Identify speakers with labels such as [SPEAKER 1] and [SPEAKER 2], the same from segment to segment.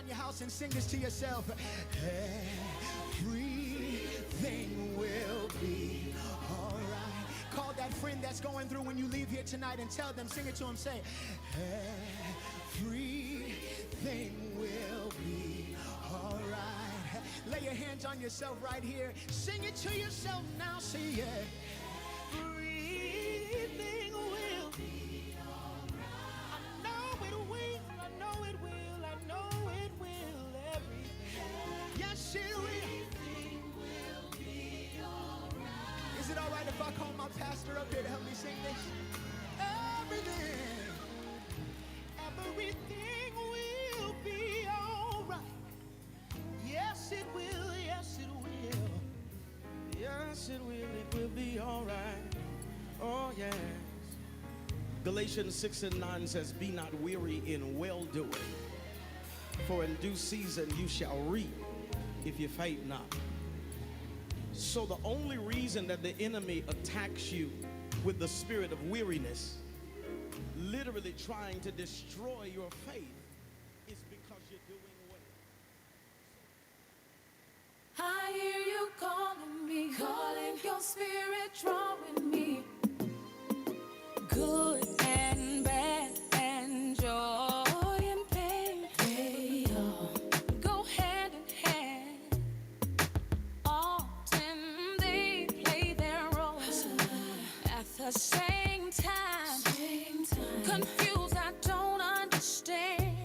[SPEAKER 1] your house and sing this to yourself. Everything will be all right. Call that friend that's going through when you leave here tonight and tell them, sing it to them, say, everything will be all right. Lay your hands on yourself right here. Sing it to yourself now, say, yeah. Everything will be all right. I know it will, I know it will, I know it will. Everything, yes it will. Everything will be all right. Is it all right if I call my pastor up here to help me sing this? Everything, everything will be all right. Yes it will, yes it will. Yes it will be all right. Oh yes. Galatians 6:9 says, be not weary in well-doing, for in due season you shall reap if you faint not. So the only reason that the enemy attacks you with the spirit of weariness, literally trying to destroy your faith, is because you're doing well.
[SPEAKER 2] I hear you calling me, calling your spirit, drawing me. Good and bad and joy and pain, they all go hand in hand. Often they play their roles at the same time. Confused, I don't understand.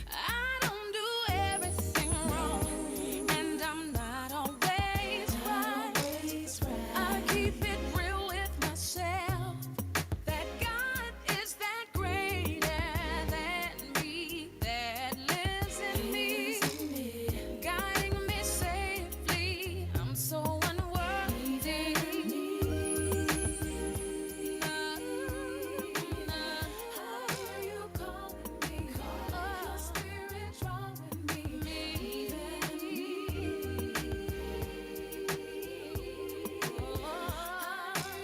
[SPEAKER 2] I don't do everything wrong, and I'm not always right. I keep it real with myself, that God is that greater than me, that lives in me, guiding me safely. I'm so unworthy. You calling me, your spirit drawing me, even me.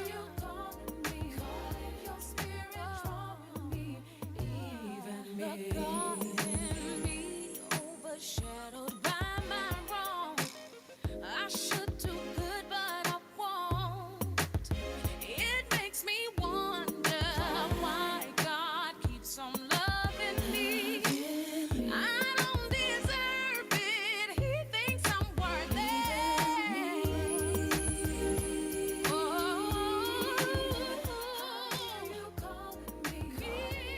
[SPEAKER 2] You calling me, your spirit drawing me, even me. The God in me overshadowed by my wrong. I should do good, but I won't. It makes me wonder why God keeps on loving me. I don't deserve it. He thinks I'm worthy. Oh, you calling me,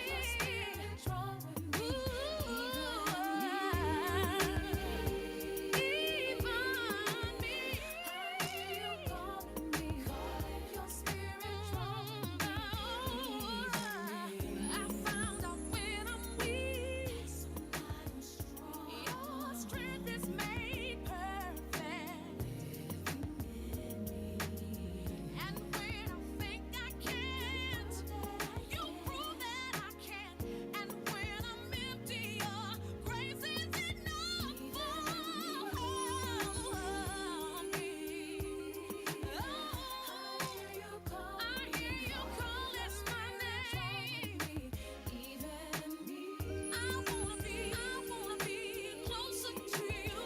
[SPEAKER 2] your spirit drawing me, even me. You calling me, your spirit drawing me, I found out when I'm weak, I'm strong. Your strength is made perfect. And when I think I can't, you prove that I can. And when I'm empty, your grace is enough for me. I hear you call, it's my name. Even me. I wanna be closer to you.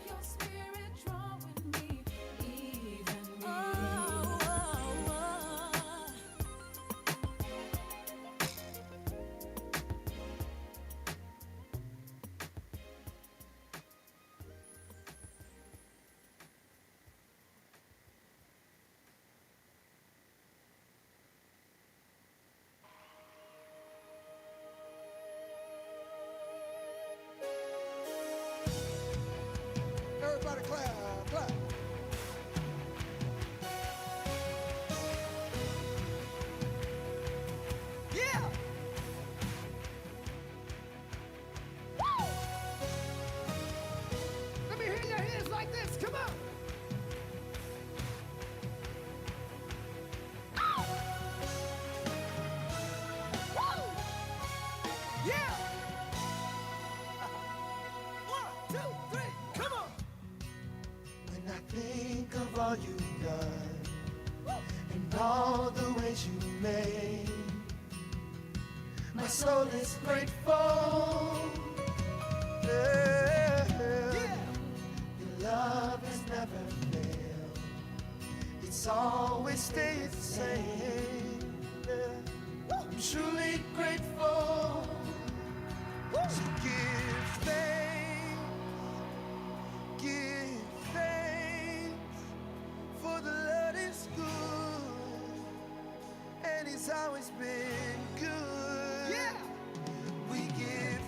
[SPEAKER 2] Your spirit drawing me, even me.
[SPEAKER 1] Everybody clap, clap. Yeah. Woo! Let me hear your hands like this. Come on. Ow! Woo! Yeah. 1, 2, 3, come on.
[SPEAKER 3] When I think of all you've done and all the ways you made, my My soul is grateful. Yeah. Your love has never failed. It's always stayed the same. Yeah. I'm truly grateful. So give thanks, for the Lord is good, and He's always been good. Yeah. We give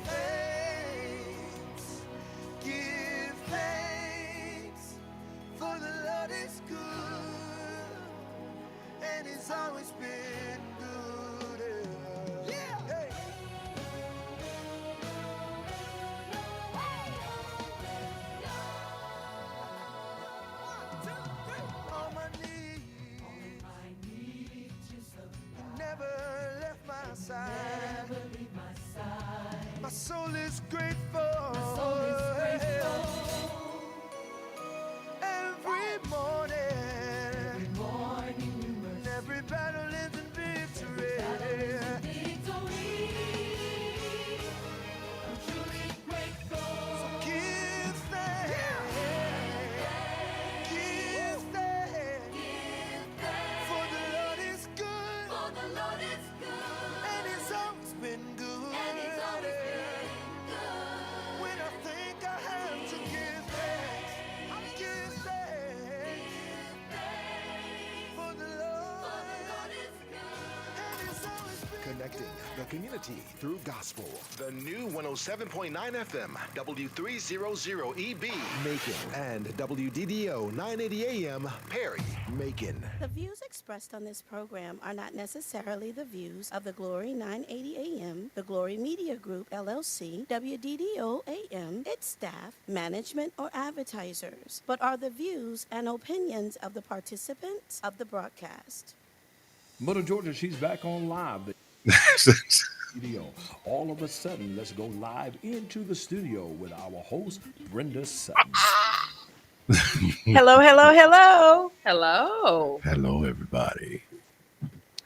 [SPEAKER 3] thanks, for the Lord is good, and He's always been good. Yeah. Hey. On my knees, you never left my side. My soul is grateful. Every morning, every battle ends in victory. So give thanks, for the Lord is good, and He's always been good. When I think I have to give thanks, for the Lord is good, and He's always been
[SPEAKER 4] Connecting the community through gospel. The new 107.9 FM, W300EB, Macon, and WDDO 980 AM, Perry, Macon.
[SPEAKER 5] The views expressed on this program are not necessarily the views of the Glory 980 AM, the Glory Media Group, LLC, WDDO AM, its staff, management, or advertisers, but are the views and opinions of the participants of the broadcast.
[SPEAKER 6] Mother Georgia, she's back on live. Studio. All of a sudden, let's go live into the studio with our host, Brenda Sutton.
[SPEAKER 7] Hello, hello, hello.
[SPEAKER 8] Hello.
[SPEAKER 6] Hello, everybody.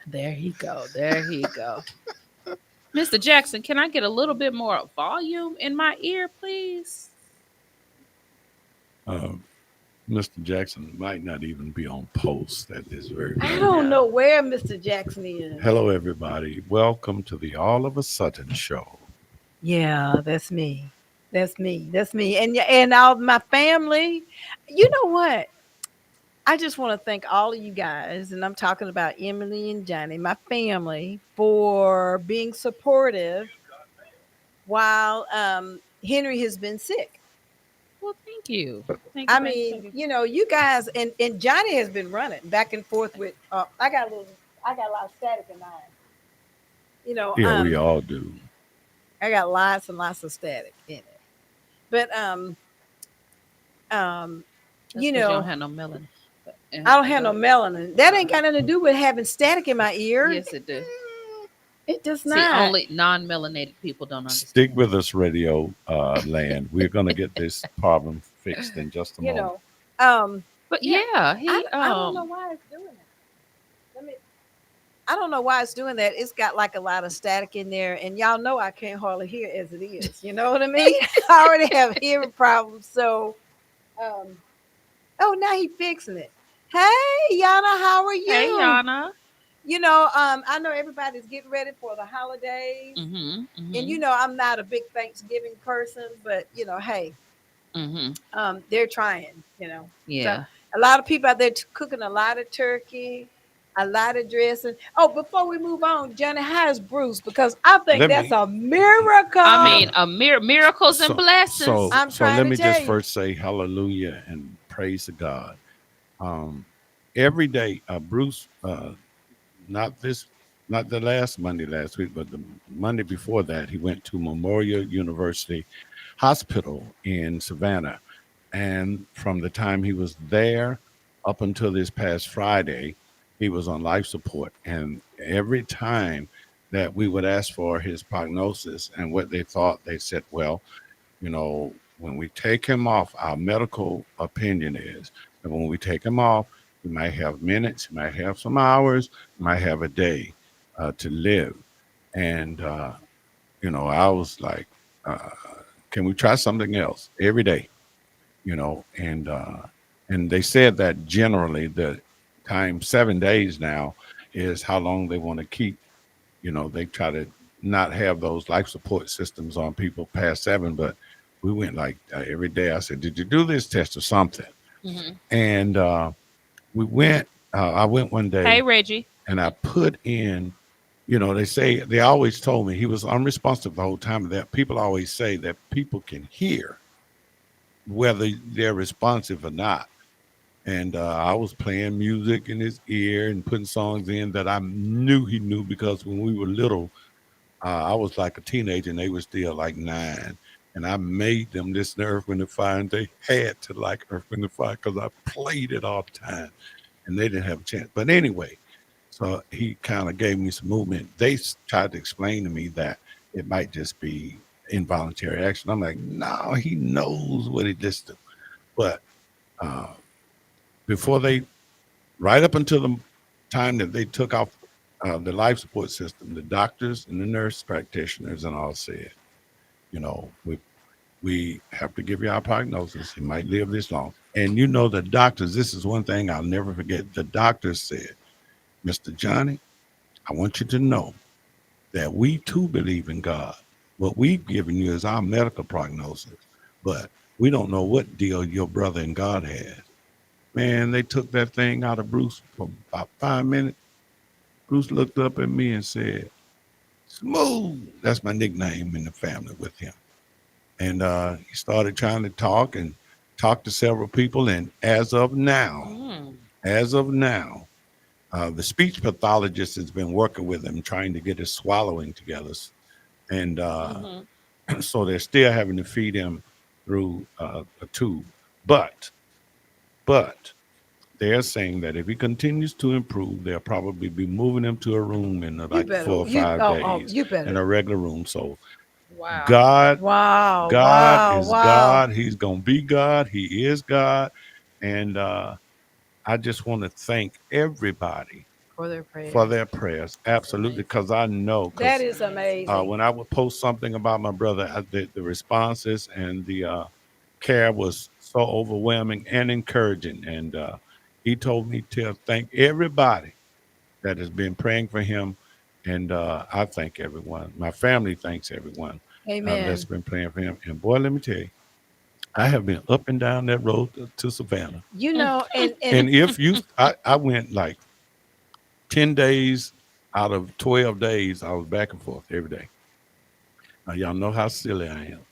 [SPEAKER 8] There he go. There he go. Mr. Jackson, can I get a little bit more volume in my ear, please?
[SPEAKER 6] Mr. Jackson might not even be on post at this very
[SPEAKER 7] I
[SPEAKER 6] moment.
[SPEAKER 7] don't know where Mr. Jackson is.
[SPEAKER 6] Hello, everybody. Welcome to the All of a Sutton show.
[SPEAKER 7] Yeah, that's me. That's me. That's me. And all my family. You know what? I just want to thank all of you guys, and I'm talking about Emily and Johnny, my family, for being supportive while Henry has been sick.
[SPEAKER 8] Well, thank you.
[SPEAKER 7] I mean, you know, you guys and Johnny has been running back and forth with. I got a lot of static in mine. You know,
[SPEAKER 6] Yeah, we all do.
[SPEAKER 7] I got lots and lots of static in it. But you know,
[SPEAKER 8] you don't have no melanin.
[SPEAKER 7] I don't have no melanin. That ain't got nothing to do with having static in my ear.
[SPEAKER 8] Yes, it does.
[SPEAKER 7] It does
[SPEAKER 8] See,
[SPEAKER 7] not.
[SPEAKER 8] only non-melanated people don't understand.
[SPEAKER 6] Stick with us, radio land. We're going to get this problem fixed in just a
[SPEAKER 7] You
[SPEAKER 6] moment.
[SPEAKER 7] know,
[SPEAKER 8] But
[SPEAKER 7] yeah,
[SPEAKER 8] yeah, he
[SPEAKER 7] I don't know why it's doing that. I don't know why it's doing that. It's got like a lot of static in there, and y'all know I can't hardly hear as it is. You know what I mean? I already have hearing problems. So, oh, now he fixing it. Hey, Yana, how are you?
[SPEAKER 8] Hey, Yana.
[SPEAKER 7] You know, I know everybody's getting ready for the holidays, and you know I'm not a big Thanksgiving person, but you know, hey, they're trying. You know,
[SPEAKER 8] Yeah.
[SPEAKER 7] So, a lot of people out there cooking a lot of turkey, a lot of dressing. Oh, before we move on, Johnny, how's Bruce? Because I think that's a miracle.
[SPEAKER 8] I mean, miracles and blessings.
[SPEAKER 6] So
[SPEAKER 7] I'm trying
[SPEAKER 6] let
[SPEAKER 7] to
[SPEAKER 6] me
[SPEAKER 7] tell
[SPEAKER 6] just
[SPEAKER 7] you.
[SPEAKER 6] first say hallelujah and praise to God. Every day, Bruce, not the last Monday last week, but the Monday before that, he went to Memorial University Hospital in Savannah. And from the time he was there up until this past Friday, he was on life support. And every time that we would ask for his prognosis and what they thought, they said, well, you know, when we take him off, our medical opinion is that when we take him off, he might have minutes, he might have some hours, he might have a day to live. And I was like, uh, can we try something else every day? And they said that generally the time 7 days now is how long they want to keep. They try to not have those life support systems on people past 7, but we went like every day. I said, did you do this test or something?
[SPEAKER 8] Hmm.
[SPEAKER 6] And we went. I went one
[SPEAKER 8] Hey,
[SPEAKER 6] day
[SPEAKER 8] Reggie.
[SPEAKER 6] and I put in. They always told me he was unresponsive the whole time. That people always say that people can hear whether they're responsive or not. And I was playing music in his ear and putting songs in that I knew he knew because when we were little, I was like a teenager and they were still like 9. And I made them listen to Earth, Wind, and Fire, and they had to like Earth, Wind, and Fire because I played it all the time and they didn't have a chance. But anyway, so he kind of gave me some movement. They tried to explain to me that it might just be involuntary action. I'm like, no, he knows what he listens to. But uh, before they, right up until the time that they took off the life support system, the doctors and the nurse practitioners and all said, we have to give you our prognosis. He might live this long. And the doctors, this is one thing I'll never forget. The doctors said, Mr. Johnny, I want you to know that we too believe in God. What we've given you is our medical prognosis, but we don't know what deal your brother and God has. Man, they took that thing out of Bruce for about 5 minutes. Bruce looked up at me and said, Smooth. That's my nickname in the family with him. And he started trying to talk to several people. And
[SPEAKER 8] Mm.
[SPEAKER 6] as of now, the speech pathologist has been working with him, trying to get his swallowing together. And
[SPEAKER 8] Hmm.
[SPEAKER 6] so they're still having to feed him through a tube. But they're saying that if he continues to improve, they'll probably be moving him to a room in
[SPEAKER 7] You
[SPEAKER 6] like
[SPEAKER 7] better.
[SPEAKER 6] 4 or 5 days
[SPEAKER 7] You
[SPEAKER 6] in
[SPEAKER 7] better.
[SPEAKER 6] a regular room. So
[SPEAKER 8] Wow.
[SPEAKER 6] God,
[SPEAKER 7] Wow.
[SPEAKER 6] God
[SPEAKER 7] Wow.
[SPEAKER 6] is
[SPEAKER 7] Wow.
[SPEAKER 6] God. He's gonna be God. He is God. And I just want to thank everybody
[SPEAKER 7] For their
[SPEAKER 6] for
[SPEAKER 7] prayers.
[SPEAKER 6] their prayers.
[SPEAKER 8] That's
[SPEAKER 6] Absolutely,
[SPEAKER 8] amazing.
[SPEAKER 6] because I know
[SPEAKER 7] That
[SPEAKER 6] because
[SPEAKER 7] is
[SPEAKER 8] Amazing.
[SPEAKER 7] amazing.
[SPEAKER 6] when I would post something about my brother, the responses and the care was so overwhelming and encouraging. And he told me to thank everybody that has been praying for him. And I thank everyone. My family thanks everyone that's
[SPEAKER 7] Amen.
[SPEAKER 6] been praying for him. And boy, let me tell you, I have been up and down that road to Savannah.
[SPEAKER 7] You
[SPEAKER 8] Mm.
[SPEAKER 7] know, and
[SPEAKER 6] And if you, I went like 10 days out of 12 days, I was back and forth every day. Now, y'all know how silly I am.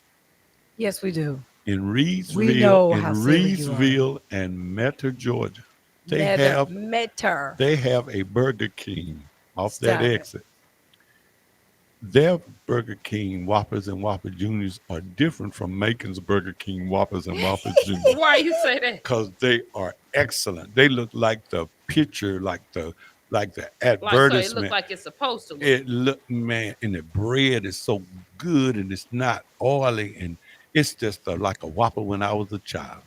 [SPEAKER 7] yes, we do.
[SPEAKER 6] In
[SPEAKER 7] We
[SPEAKER 6] Reedsville,
[SPEAKER 7] know
[SPEAKER 6] in
[SPEAKER 7] how silly you are.
[SPEAKER 6] Reedsville and Metter, Georgia, they
[SPEAKER 7] Meta,
[SPEAKER 6] have
[SPEAKER 7] meta.
[SPEAKER 6] they have a Burger King off that
[SPEAKER 7] Stop it.
[SPEAKER 6] exit. Their Burger King Whoppers and Whopper Juniors are different from Macon's Burger King Whoppers and Whopper Juniors
[SPEAKER 8] Why you say that?
[SPEAKER 6] because they are excellent. They look like the picture, like the
[SPEAKER 8] Like so, it looks
[SPEAKER 6] advertisement.
[SPEAKER 8] like it's supposed to look.
[SPEAKER 6] It look, man, and the bread is so good and it's not oily and it's just like a Whopper when I was a child.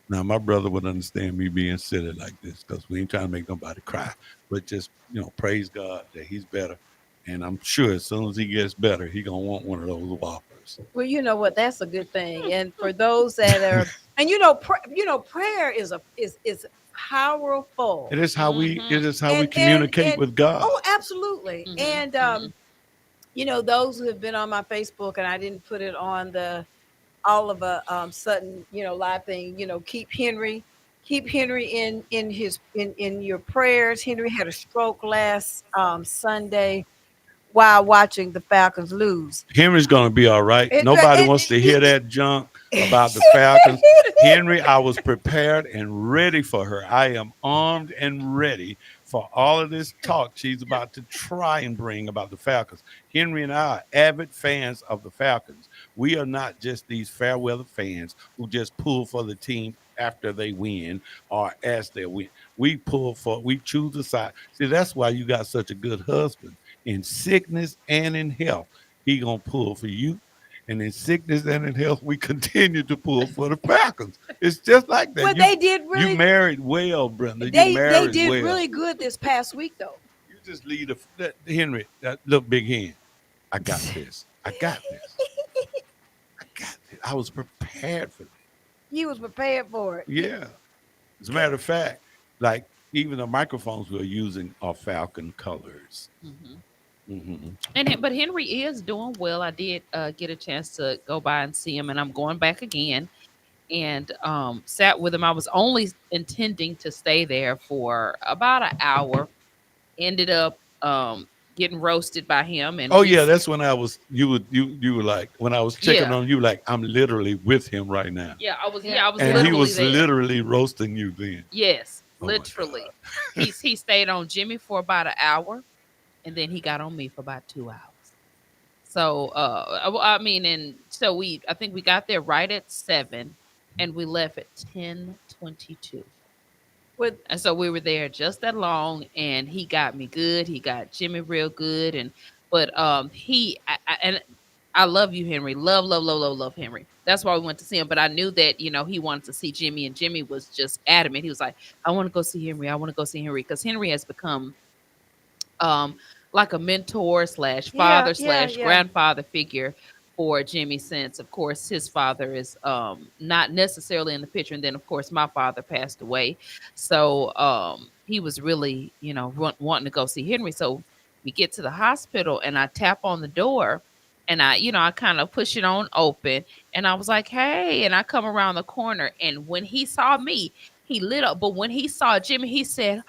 [SPEAKER 6] Now my brother would understand me being silly like this because we ain't trying to make nobody cry, but just praise God that he's better. And I'm sure as soon as he gets better, he gonna want one of those Whoppers.
[SPEAKER 7] Well, you know what? That's a good thing. And for those that are, and prayer is is powerful.
[SPEAKER 6] It
[SPEAKER 8] Mm-hmm.
[SPEAKER 6] is how we
[SPEAKER 7] And
[SPEAKER 6] communicate with God.
[SPEAKER 7] oh, absolutely.
[SPEAKER 8] Mm-hmm.
[SPEAKER 7] And
[SPEAKER 8] Mm-hmm.
[SPEAKER 7] those who have been on my Facebook, and I didn't put it on the all of a Sutton, live thing. Keep Henry in his in your prayers. Henry had a stroke last Sunday while watching the Falcons lose.
[SPEAKER 6] Henry's gonna be all right.
[SPEAKER 7] It,
[SPEAKER 6] Nobody
[SPEAKER 7] it,
[SPEAKER 6] wants to hear that junk about the Falcons. Henry, I was prepared and ready for her. I am armed and ready for all of this talk she's about to try and bring about the Falcons. Henry and I are avid fans of the Falcons. We are not just these fair weather fans who just pull for the team after they win or as they win. We choose a side. See, that's why you got such a good husband in sickness and in health. He gonna pull for you. And in sickness and in health, we continue to pull for the Falcons. It's just like that.
[SPEAKER 7] well, they did
[SPEAKER 6] You
[SPEAKER 7] really.
[SPEAKER 6] married well, Brenda. You
[SPEAKER 7] They
[SPEAKER 6] married
[SPEAKER 7] did
[SPEAKER 6] well.
[SPEAKER 7] really good this past week, though.
[SPEAKER 6] You just lead Henry, that little big hand. I got this. I got this. I got this. I was prepared for this.
[SPEAKER 7] You was prepared for it.
[SPEAKER 6] Yeah. As a matter of fact, like even the microphones we're using are Falcon colors.
[SPEAKER 8] But Henry is doing well. I did get a chance to go by and see him, and I'm going back again. And sat with him. I was only intending to stay there for about an hour. Ended up getting roasted by him. And
[SPEAKER 6] Oh yeah, that's when I was. You were like when I was checking
[SPEAKER 8] Yeah.
[SPEAKER 6] on you, like I'm literally with him right now,
[SPEAKER 8] yeah, I was. Yeah, I was.
[SPEAKER 6] and
[SPEAKER 8] literally
[SPEAKER 6] he was
[SPEAKER 8] there.
[SPEAKER 6] literally roasting you then.
[SPEAKER 8] Yes,
[SPEAKER 6] Oh my
[SPEAKER 8] literally. He stayed on Jimmy for about an hour, and then he got on me for about 2 hours. So I mean, and so I think we got there right at 7, and we left at 10:22.
[SPEAKER 7] With
[SPEAKER 8] And so we were there just that long, and he got me good. He got Jimmy real good, but and I love you, Henry. Love Henry. That's why we went to see him. But I knew that he wanted to see Jimmy, and Jimmy was just adamant. He was like, "I want to go see Henry. I want to go see Henry," because Henry has become like a mentor slash father slash grandfather figure for Jimmy, since of course his father is not necessarily in the picture, and then of course my father passed away. So he was really wanting to go see Henry. So we get to the hospital, and I tap on the door, and I kind of push it on open, and I was like, "Hey," and I come around the corner, and when he saw me, he lit up. But when he saw Jimmy, he said,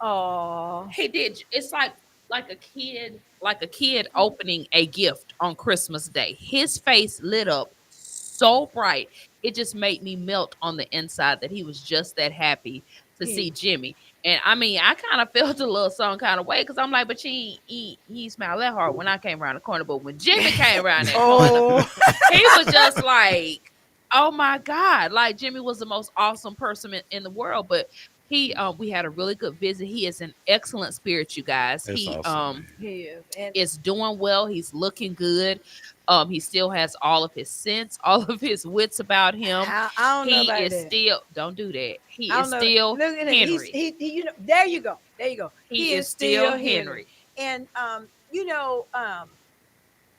[SPEAKER 7] oh,
[SPEAKER 8] he did. It's like a kid opening a gift on Christmas Day. His face lit up so bright. It just made me melt on the inside that he was just that happy to see Jimmy. And I mean, I kind of felt a little some kind of way, because I'm like, but he smiled that hard when I came around the corner. But when Jimmy came around that corner, he was just like, oh my God. Like, Jimmy was the most awesome person in the world. But we had a really good visit. He is an excellent spirit, you guys.
[SPEAKER 6] That's
[SPEAKER 8] He
[SPEAKER 6] awesome,
[SPEAKER 7] he is. And
[SPEAKER 8] is doing well. He's looking good. He still has all of his sense, all of his wits about him.
[SPEAKER 7] I don't know
[SPEAKER 8] He
[SPEAKER 7] about
[SPEAKER 8] is
[SPEAKER 7] that.
[SPEAKER 8] still, don't do that. He
[SPEAKER 7] I
[SPEAKER 8] is
[SPEAKER 7] don't know.
[SPEAKER 8] still
[SPEAKER 7] Look at him.
[SPEAKER 8] Henry.
[SPEAKER 7] He there you go. There you go.
[SPEAKER 8] He is still Henry.
[SPEAKER 7] And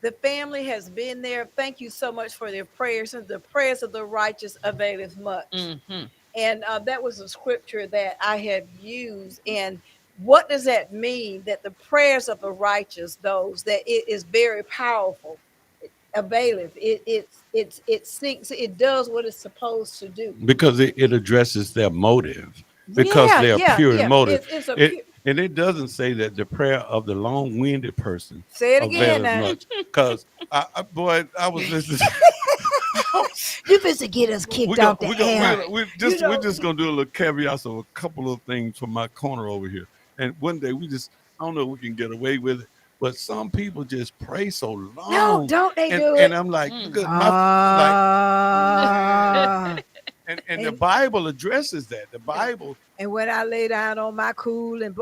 [SPEAKER 7] the family has been there. Thank you so much for their prayers, and the prayers of the righteous availeth much.
[SPEAKER 8] Mm-hmm.
[SPEAKER 7] And that was a scripture that I have used. And what does that mean? That the prayers of the righteous, those that it is very powerful, availeth. It sinks. It does what it's supposed to do.
[SPEAKER 6] Because it addresses their motive, because they're pure in motive. And it doesn't say that the prayer of the long-winded person
[SPEAKER 7] Say it again
[SPEAKER 6] availeth
[SPEAKER 7] now.
[SPEAKER 6] much. Because I was listening.
[SPEAKER 7] You supposed get us kicked off the air.
[SPEAKER 6] We're just gonna do a little caveat of a couple of things from my corner over here. And one day I don't know if we can get away with it, but some people just pray so long.
[SPEAKER 7] No, don't they do it?
[SPEAKER 6] And I'm like, look at and the Bible addresses that. The Bible.
[SPEAKER 7] And when I lay down on my cool and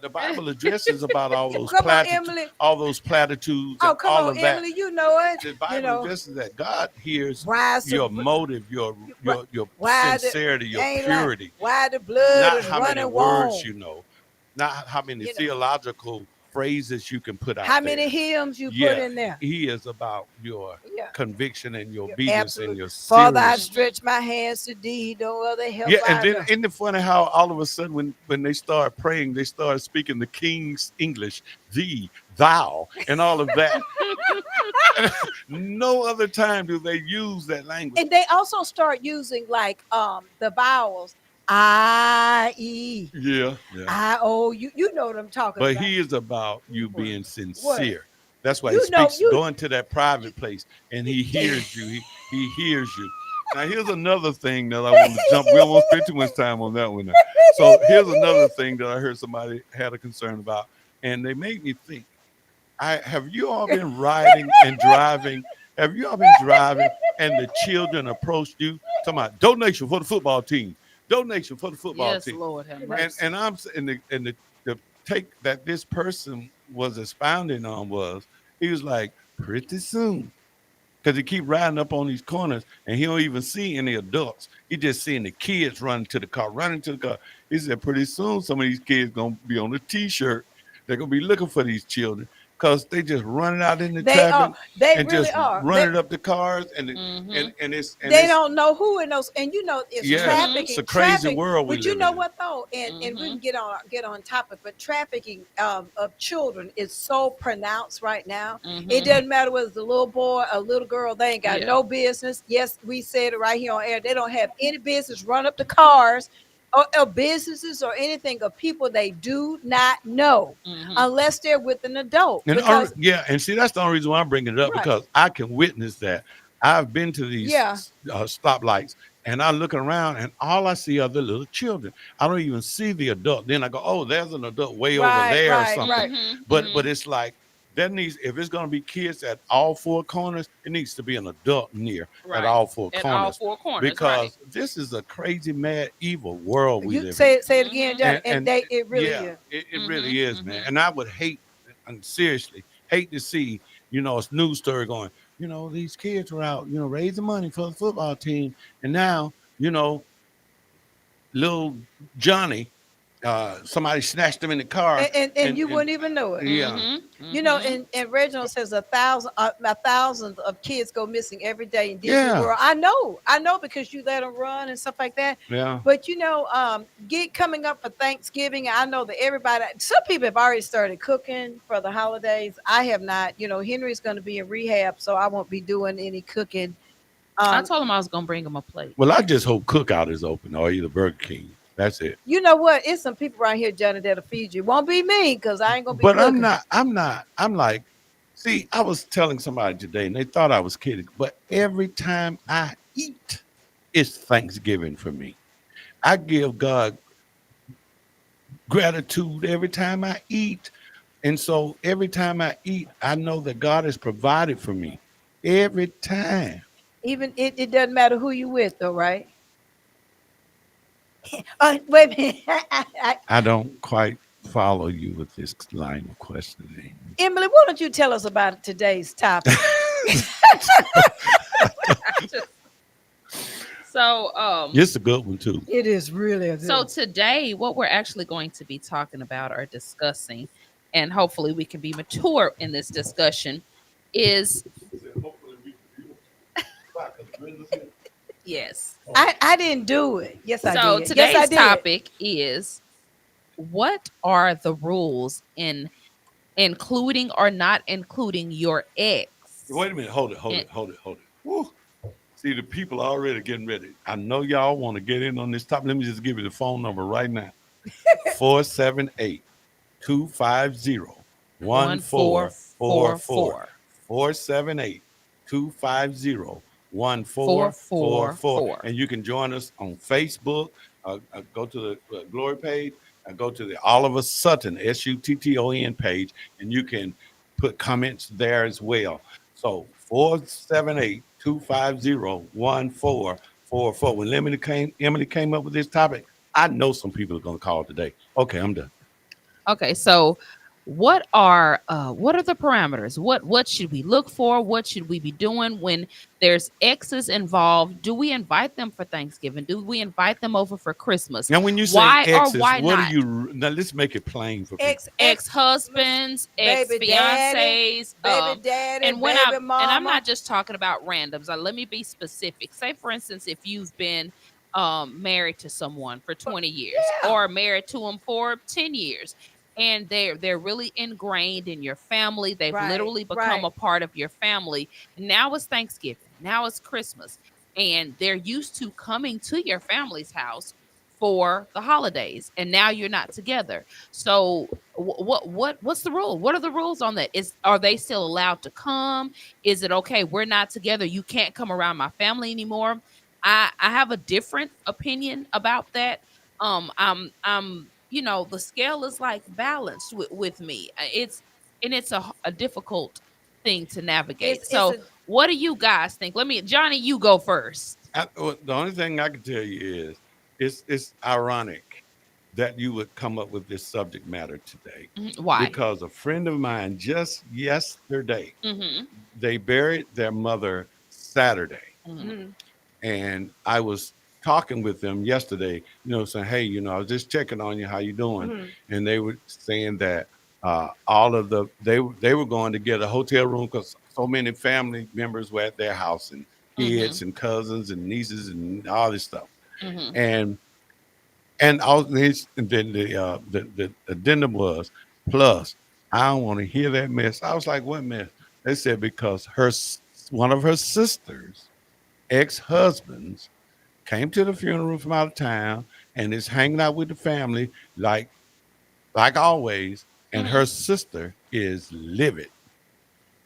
[SPEAKER 6] The Bible addresses about all those
[SPEAKER 7] Come on,
[SPEAKER 6] platitudes,
[SPEAKER 7] Emily.
[SPEAKER 6] all those platitudes,
[SPEAKER 7] oh,
[SPEAKER 6] and
[SPEAKER 7] come
[SPEAKER 6] all
[SPEAKER 7] on,
[SPEAKER 6] of that.
[SPEAKER 7] Emily, you know it.
[SPEAKER 6] The Bible addresses that. God hears
[SPEAKER 7] Why
[SPEAKER 6] your motive, your
[SPEAKER 7] why
[SPEAKER 6] sincerity, your
[SPEAKER 7] ain't
[SPEAKER 6] purity.
[SPEAKER 7] why the blood
[SPEAKER 6] Not
[SPEAKER 7] is
[SPEAKER 6] how many
[SPEAKER 7] running
[SPEAKER 6] words
[SPEAKER 7] warm.
[SPEAKER 6] you know, not how many
[SPEAKER 7] You know.
[SPEAKER 6] theological phrases you can put out
[SPEAKER 7] How
[SPEAKER 6] there.
[SPEAKER 7] many hymns you put in there?
[SPEAKER 6] He is about your
[SPEAKER 7] Yeah.
[SPEAKER 6] conviction and your
[SPEAKER 7] Yeah,
[SPEAKER 6] obedience
[SPEAKER 7] absolutely.
[SPEAKER 6] and your
[SPEAKER 7] Father, I
[SPEAKER 6] serious.
[SPEAKER 7] stretch my hands to thee, no other help.
[SPEAKER 6] Yeah,
[SPEAKER 7] I
[SPEAKER 6] and then
[SPEAKER 7] know.
[SPEAKER 6] isn't it funny how all of a sudden when they start praying, they start speaking the King's English, thee, thou, and all of that. No other time do they use that language.
[SPEAKER 7] And they also start using like the vowels. I, E,
[SPEAKER 6] Yeah.
[SPEAKER 7] I, O. You know what I'm talking
[SPEAKER 6] But
[SPEAKER 7] about.
[SPEAKER 6] he is about you being sincere. That's why
[SPEAKER 7] You
[SPEAKER 6] he
[SPEAKER 7] know,
[SPEAKER 6] speaks, going to that private place, and he hears you. He hears you. Now, here's another thing that I want to jump. We almost spent too much time on that one now. So here's another thing that I heard somebody had a concern about, and they made me think. Have you all been riding and driving? Have you all been driving and the children approached you talking about donation for the football team? Donation for the football
[SPEAKER 8] Yes,
[SPEAKER 6] team.
[SPEAKER 8] Lord have mercy.
[SPEAKER 6] And I'm the take that this person was expounding on was he was like, pretty soon, because he keep riding up on these corners and he don't even see any adults. He just seeing the kids running to the car. He said, pretty soon some of these kids gonna be on a t-shirt. They're gonna be looking for these children, because they just running out in the
[SPEAKER 7] They
[SPEAKER 6] traffic
[SPEAKER 7] are. They
[SPEAKER 6] and
[SPEAKER 7] really
[SPEAKER 6] just
[SPEAKER 7] are.
[SPEAKER 6] running up the cars
[SPEAKER 8] Mm-hmm.
[SPEAKER 6] and
[SPEAKER 7] They
[SPEAKER 6] it's
[SPEAKER 7] don't know who in those, and it's
[SPEAKER 6] yes, it's
[SPEAKER 7] trafficking.
[SPEAKER 6] a crazy
[SPEAKER 7] Traffic,
[SPEAKER 6] world we
[SPEAKER 7] but you
[SPEAKER 6] live
[SPEAKER 7] know
[SPEAKER 6] in.
[SPEAKER 7] what though, and we
[SPEAKER 8] Mm-hmm.
[SPEAKER 7] can get on topic, but trafficking of children is so pronounced right now. It
[SPEAKER 8] Mm-hmm.
[SPEAKER 7] doesn't matter whether it's a little boy, a little girl. They ain't got
[SPEAKER 8] Yeah.
[SPEAKER 7] no business. Yes, we said it right here on air. They don't have any business run up the cars. Or businesses or anything of people they do not know
[SPEAKER 8] Mm-hmm.
[SPEAKER 7] unless they're with an adult
[SPEAKER 6] And
[SPEAKER 7] because
[SPEAKER 6] yeah, and see that's the only reason why I'm bringing it up
[SPEAKER 7] right,
[SPEAKER 6] because I can witness that. I've been to
[SPEAKER 7] yeah,
[SPEAKER 6] these stoplights and I look around and all I see are the little children. I don't even see the adult. Then I go, oh, there's an adult way over
[SPEAKER 7] right,
[SPEAKER 6] there or
[SPEAKER 7] right,
[SPEAKER 6] something.
[SPEAKER 7] right.
[SPEAKER 8] Mm-hmm.
[SPEAKER 6] But
[SPEAKER 8] Mm-hmm.
[SPEAKER 6] it's like that needs if it's going to be kids at all four corners, it needs to be an adult near at
[SPEAKER 8] Right.
[SPEAKER 6] all four
[SPEAKER 8] At all
[SPEAKER 6] corners
[SPEAKER 8] four corners, right.
[SPEAKER 6] because this is a crazy, mad, evil world we
[SPEAKER 7] You
[SPEAKER 6] live in.
[SPEAKER 7] say it again,
[SPEAKER 8] Mm-hmm.
[SPEAKER 7] Johnny, and
[SPEAKER 6] And
[SPEAKER 7] they it really
[SPEAKER 6] yeah,
[SPEAKER 7] is.
[SPEAKER 6] it
[SPEAKER 8] Mm-hmm.
[SPEAKER 6] really is, man.
[SPEAKER 8] Mm-hmm.
[SPEAKER 6] And I would hate, and seriously, hate to see, a news story going, these kids were out, raising money for the football team. And now, little Johnny, somebody snatched him in the car.
[SPEAKER 7] And you wouldn't even know it.
[SPEAKER 6] Yeah,
[SPEAKER 8] Mm-hmm. Mm-hmm.
[SPEAKER 7] And Reginald says a thousand of kids go missing every day in Disney
[SPEAKER 6] yeah,
[SPEAKER 7] World. I know because you let them run and stuff like that.
[SPEAKER 6] yeah.
[SPEAKER 7] But get coming up for Thanksgiving. I know that some people have already started cooking for the holidays. I have not. Henry's going to be in rehab, so I won't be doing any cooking.
[SPEAKER 8] I
[SPEAKER 7] Um,
[SPEAKER 8] told him I was gonna bring him a plate.
[SPEAKER 6] Well, I just hope Cookout is open or either Burger King. That's it.
[SPEAKER 7] you know what? It's some people around here, Johnny, that'll feed you. Won't be me because I ain't gonna be
[SPEAKER 6] But
[SPEAKER 7] cooking.
[SPEAKER 6] I'm like, see, I was telling somebody today and they thought I was kidding, but every time I eat, it's Thanksgiving for me. I give God gratitude every time I eat. And so every time I eat, I know that God has provided for me every time.
[SPEAKER 7] Even it doesn't matter who you with, though, right? Wait a minute.
[SPEAKER 6] I don't quite follow you with this line of questioning.
[SPEAKER 7] Emily, why don't you tell us about today's topic?
[SPEAKER 8] So
[SPEAKER 6] It's a good one too.
[SPEAKER 7] It is really a good
[SPEAKER 8] so
[SPEAKER 7] one.
[SPEAKER 8] today what we're actually going to be talking about or discussing, and hopefully we can be mature in this discussion, is yes.
[SPEAKER 7] I didn't do it. Yes, I
[SPEAKER 8] So
[SPEAKER 7] did.
[SPEAKER 8] today's
[SPEAKER 7] Yes, I did.
[SPEAKER 8] topic is what are the rules in including or not including your ex?
[SPEAKER 6] Wait a minute. Hold it. Woo. See, the people are already getting ready. I know y'all want to get in on this topic. Let me just give you the phone number right now. 478 250 1444. 478 250 1444. And you can join us on Facebook. Go to the Glory page. Go to the Oliver Sutton, SUTTON page, and you can put comments there as well. So 478 250 1444. When Emily came up with this topic, I know some people are going to call today. Okay, I'm done.
[SPEAKER 8] Okay, so what are the parameters? What should we look for? What should we be doing when there's exes involved? Do we invite them for Thanksgiving? Do we invite them over for Christmas?
[SPEAKER 6] Now, when you say
[SPEAKER 8] Why or
[SPEAKER 6] exes,
[SPEAKER 8] why
[SPEAKER 6] what
[SPEAKER 8] not?
[SPEAKER 6] do you? Now, let's make it plain for people.
[SPEAKER 8] Ex-husbands,
[SPEAKER 7] baby daddy,
[SPEAKER 8] ex-fiancés,
[SPEAKER 7] baby daddy,
[SPEAKER 8] and when
[SPEAKER 7] baby
[SPEAKER 8] I'm
[SPEAKER 7] mama.
[SPEAKER 8] and I'm not just talking about randoms. Let me be specific. Say, for instance, if you've been married to someone for 20 years
[SPEAKER 7] Yeah.
[SPEAKER 8] or married to them for 10 years, and they're really ingrained in your family. They've
[SPEAKER 7] Right,
[SPEAKER 8] literally become
[SPEAKER 7] right.
[SPEAKER 8] a part of your family. Now it's Thanksgiving. Now it's Christmas, and they're used to coming to your family's house for the holidays, and now you're not together. So what's the rule? What are the rules on that? Are they still allowed to come? Is it okay? We're not together. You can't come around my family anymore. I have a different opinion about that. I'm the scale is like balanced with me. It's a difficult thing to navigate.
[SPEAKER 7] It's
[SPEAKER 8] So
[SPEAKER 7] a
[SPEAKER 8] what do you guys think? Johnny, you go first.
[SPEAKER 6] The only thing I can tell you is it's ironic that you would come up with this subject matter today
[SPEAKER 8] Why?
[SPEAKER 6] because a friend of mine just yesterday
[SPEAKER 8] Mm-hmm.
[SPEAKER 6] they buried their mother Saturday,
[SPEAKER 8] Mm-hmm.
[SPEAKER 6] and I was talking with them yesterday, saying, hey, I was just checking on you, how you doing?
[SPEAKER 7] Mhm.
[SPEAKER 6] And they were saying that All of they were going to get a hotel room because so many family members were at their house and
[SPEAKER 8] Mhm.
[SPEAKER 6] kids and cousins and nieces and all this stuff.
[SPEAKER 8] Mhm.
[SPEAKER 6] And all this, and then the addendum was plus. I don't want to hear that mess. I was like, what mess? They said because one of her sisters, ex-husbands, came to the funeral from out of town and is hanging out with the family like always, and her
[SPEAKER 8] Mm.
[SPEAKER 6] sister is livid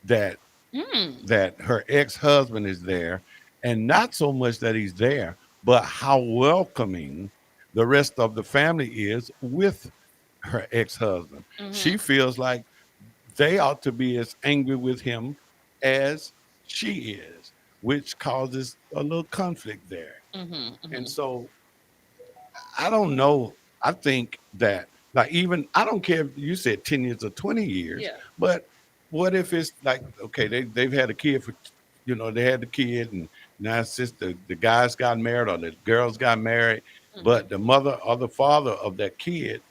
[SPEAKER 6] that
[SPEAKER 8] Mm.
[SPEAKER 6] her ex-husband is there, and not so much that he's there, but how welcoming the rest of the family is with her ex-husband. She
[SPEAKER 8] Mhm.
[SPEAKER 6] feels like they ought to be as angry with him as she is, which causes a little conflict there.
[SPEAKER 8] Mhm.
[SPEAKER 6] And
[SPEAKER 8] Mhm.
[SPEAKER 6] so I don't know. I think that, like, even I don't care if you said 10 years or 20 years,
[SPEAKER 8] Yeah.
[SPEAKER 6] but what if it's like, okay, they've had a kid for, they had the kid, and now since the guys got married or the girls got married,
[SPEAKER 8] Mhm.
[SPEAKER 6] but the mother or the father of that kid,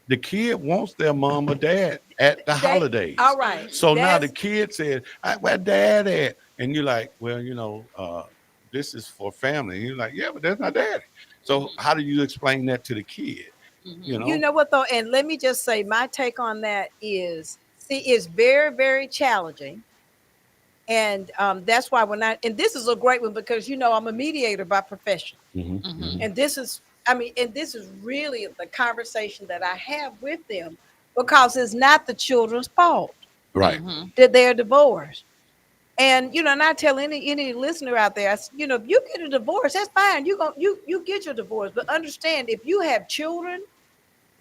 [SPEAKER 6] the kid wants their mom or dad at the
[SPEAKER 7] They all
[SPEAKER 6] holidays.
[SPEAKER 7] right.
[SPEAKER 8] Mhm.
[SPEAKER 6] So now the
[SPEAKER 7] That's
[SPEAKER 6] kid said, where dad at? And you're like, well, this is for family. And you're like, yeah, but that's not daddy. So
[SPEAKER 8] Mhm.
[SPEAKER 6] how do you explain that to the kid? You
[SPEAKER 8] Mhm.
[SPEAKER 7] you
[SPEAKER 6] know?
[SPEAKER 7] know what though, and let me just say my take on that is see, it's very, very challenging. And that's why when I and this is a great one because I'm a mediator by profession.
[SPEAKER 6] Hmm.
[SPEAKER 8] Mhm.
[SPEAKER 6] Hmm.
[SPEAKER 7] And this is I mean, and this is really the conversation that I have with them because it's not the children's fault
[SPEAKER 6] Right.
[SPEAKER 8] Mhm.
[SPEAKER 7] that they're divorced. And and I tell any listener out there, if you get a divorce, that's fine. You get your divorce, but understand if you have children,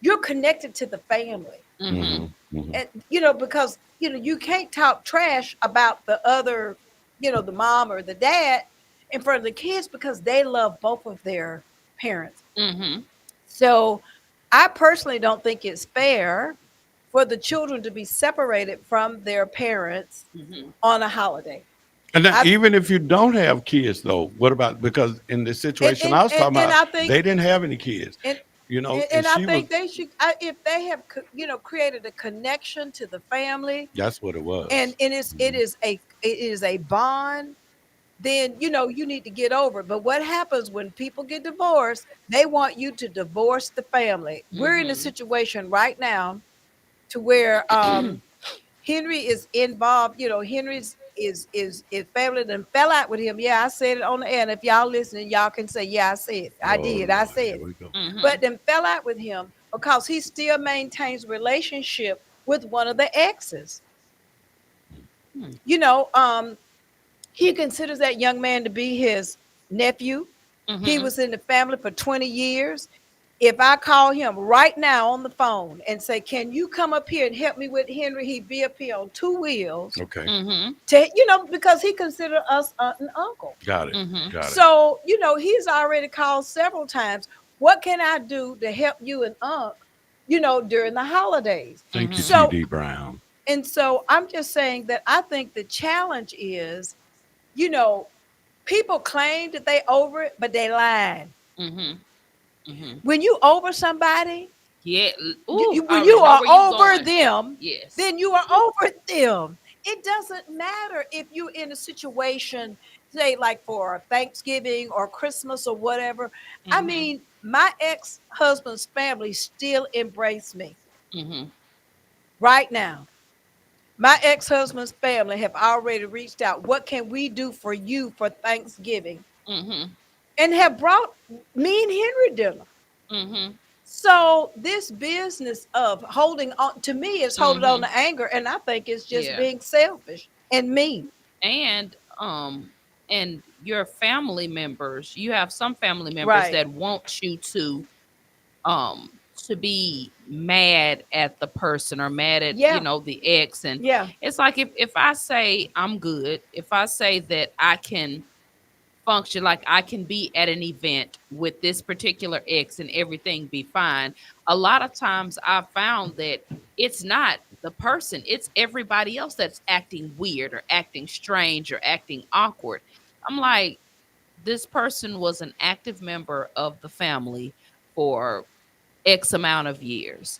[SPEAKER 7] you're connected to the family.
[SPEAKER 6] Hmm.
[SPEAKER 8] Mhm.
[SPEAKER 6] Hmm.
[SPEAKER 7] And because you can't talk trash about the other, the mom or the dad in front of the kids because they love both of their parents.
[SPEAKER 8] Mhm.
[SPEAKER 7] So I personally don't think it's fair for the children to be separated from their parents
[SPEAKER 8] Mhm.
[SPEAKER 7] on a holiday.
[SPEAKER 6] And then
[SPEAKER 7] I
[SPEAKER 6] even if you don't have kids, though, what about, because in the
[SPEAKER 7] and
[SPEAKER 6] situation
[SPEAKER 7] and,
[SPEAKER 6] I was
[SPEAKER 7] and,
[SPEAKER 6] talking
[SPEAKER 7] and
[SPEAKER 6] about,
[SPEAKER 7] I think
[SPEAKER 6] they didn't have any kids,
[SPEAKER 7] and
[SPEAKER 6] and
[SPEAKER 7] and I
[SPEAKER 6] she was,
[SPEAKER 7] think they should, if they have created a connection to the family,
[SPEAKER 6] that's what it
[SPEAKER 7] and
[SPEAKER 6] was.
[SPEAKER 7] it
[SPEAKER 6] Mhm.
[SPEAKER 7] is a bond, then you need to get over it. But what happens when people get divorced? They want you to divorce the family. We're in a
[SPEAKER 8] Mhm.
[SPEAKER 7] situation right now to where Henry is involved. Henry's is family then fell out with him. Yeah, I said it on the air. And if y'all listening, y'all can say, yeah, I said it. I
[SPEAKER 6] Oh
[SPEAKER 7] did. I
[SPEAKER 6] Lord,
[SPEAKER 7] said
[SPEAKER 6] here
[SPEAKER 7] it.
[SPEAKER 6] we go.
[SPEAKER 7] But
[SPEAKER 8] Mhm.
[SPEAKER 7] then fell out with him because he still maintains relationship with one of the exes.
[SPEAKER 8] Mhm.
[SPEAKER 7] You know, um, he considers that young man to be his nephew. He
[SPEAKER 8] Mhm.
[SPEAKER 7] was in the family for 20 years. If I call him right now on the phone and say, can you come up here and help me with Henry? He'd be up here on two wheels
[SPEAKER 6] Okay,
[SPEAKER 8] Mhm.
[SPEAKER 7] because he considered us aunt and uncle.
[SPEAKER 6] got it,
[SPEAKER 8] Mhm.
[SPEAKER 6] got it.
[SPEAKER 7] So, he's already called several times. What can I do to help you and Unc, during the holidays?
[SPEAKER 6] Thank you,
[SPEAKER 8] Mhm.
[SPEAKER 7] So,
[SPEAKER 6] T.D. Brown.
[SPEAKER 7] and so I'm just saying that I think the challenge is, you know, people claim that they over it, but they lying.
[SPEAKER 8] Mhm. Mhm.
[SPEAKER 7] When you over somebody,
[SPEAKER 8] Yeah. Ooh, I
[SPEAKER 7] when you
[SPEAKER 8] already know
[SPEAKER 7] are
[SPEAKER 8] where you
[SPEAKER 7] over
[SPEAKER 8] going.
[SPEAKER 7] them,
[SPEAKER 8] Yes.
[SPEAKER 7] then you are over them. It doesn't matter if you're in a situation, say like for Thanksgiving or Christmas or whatever. I
[SPEAKER 8] Mhm.
[SPEAKER 7] mean, my ex-husband's family still embrace me
[SPEAKER 8] Mhm.
[SPEAKER 7] right now. My ex-husband's family have already reached out. What can we do for you for Thanksgiving?
[SPEAKER 8] Mhm.
[SPEAKER 7] And have brought me and Henry dinner.
[SPEAKER 8] Mhm.
[SPEAKER 7] So this business of holding on to me is holding on
[SPEAKER 8] Mhm.
[SPEAKER 7] to anger, and I think it's just
[SPEAKER 8] Yeah.
[SPEAKER 7] being selfish and mean.
[SPEAKER 8] And and your family members, you have some family members
[SPEAKER 7] Right.
[SPEAKER 8] that want you to be mad at the person or mad at
[SPEAKER 7] Yeah.
[SPEAKER 8] the ex. And
[SPEAKER 7] Yeah.
[SPEAKER 8] it's like, if I say I'm good, if I say that I can function, like I can be at an event with this particular ex and everything be fine, a lot of times I found that it's not the person, it's everybody else that's acting weird or acting strange or acting awkward. I'm like, this person was an active member of the family for X amount of years.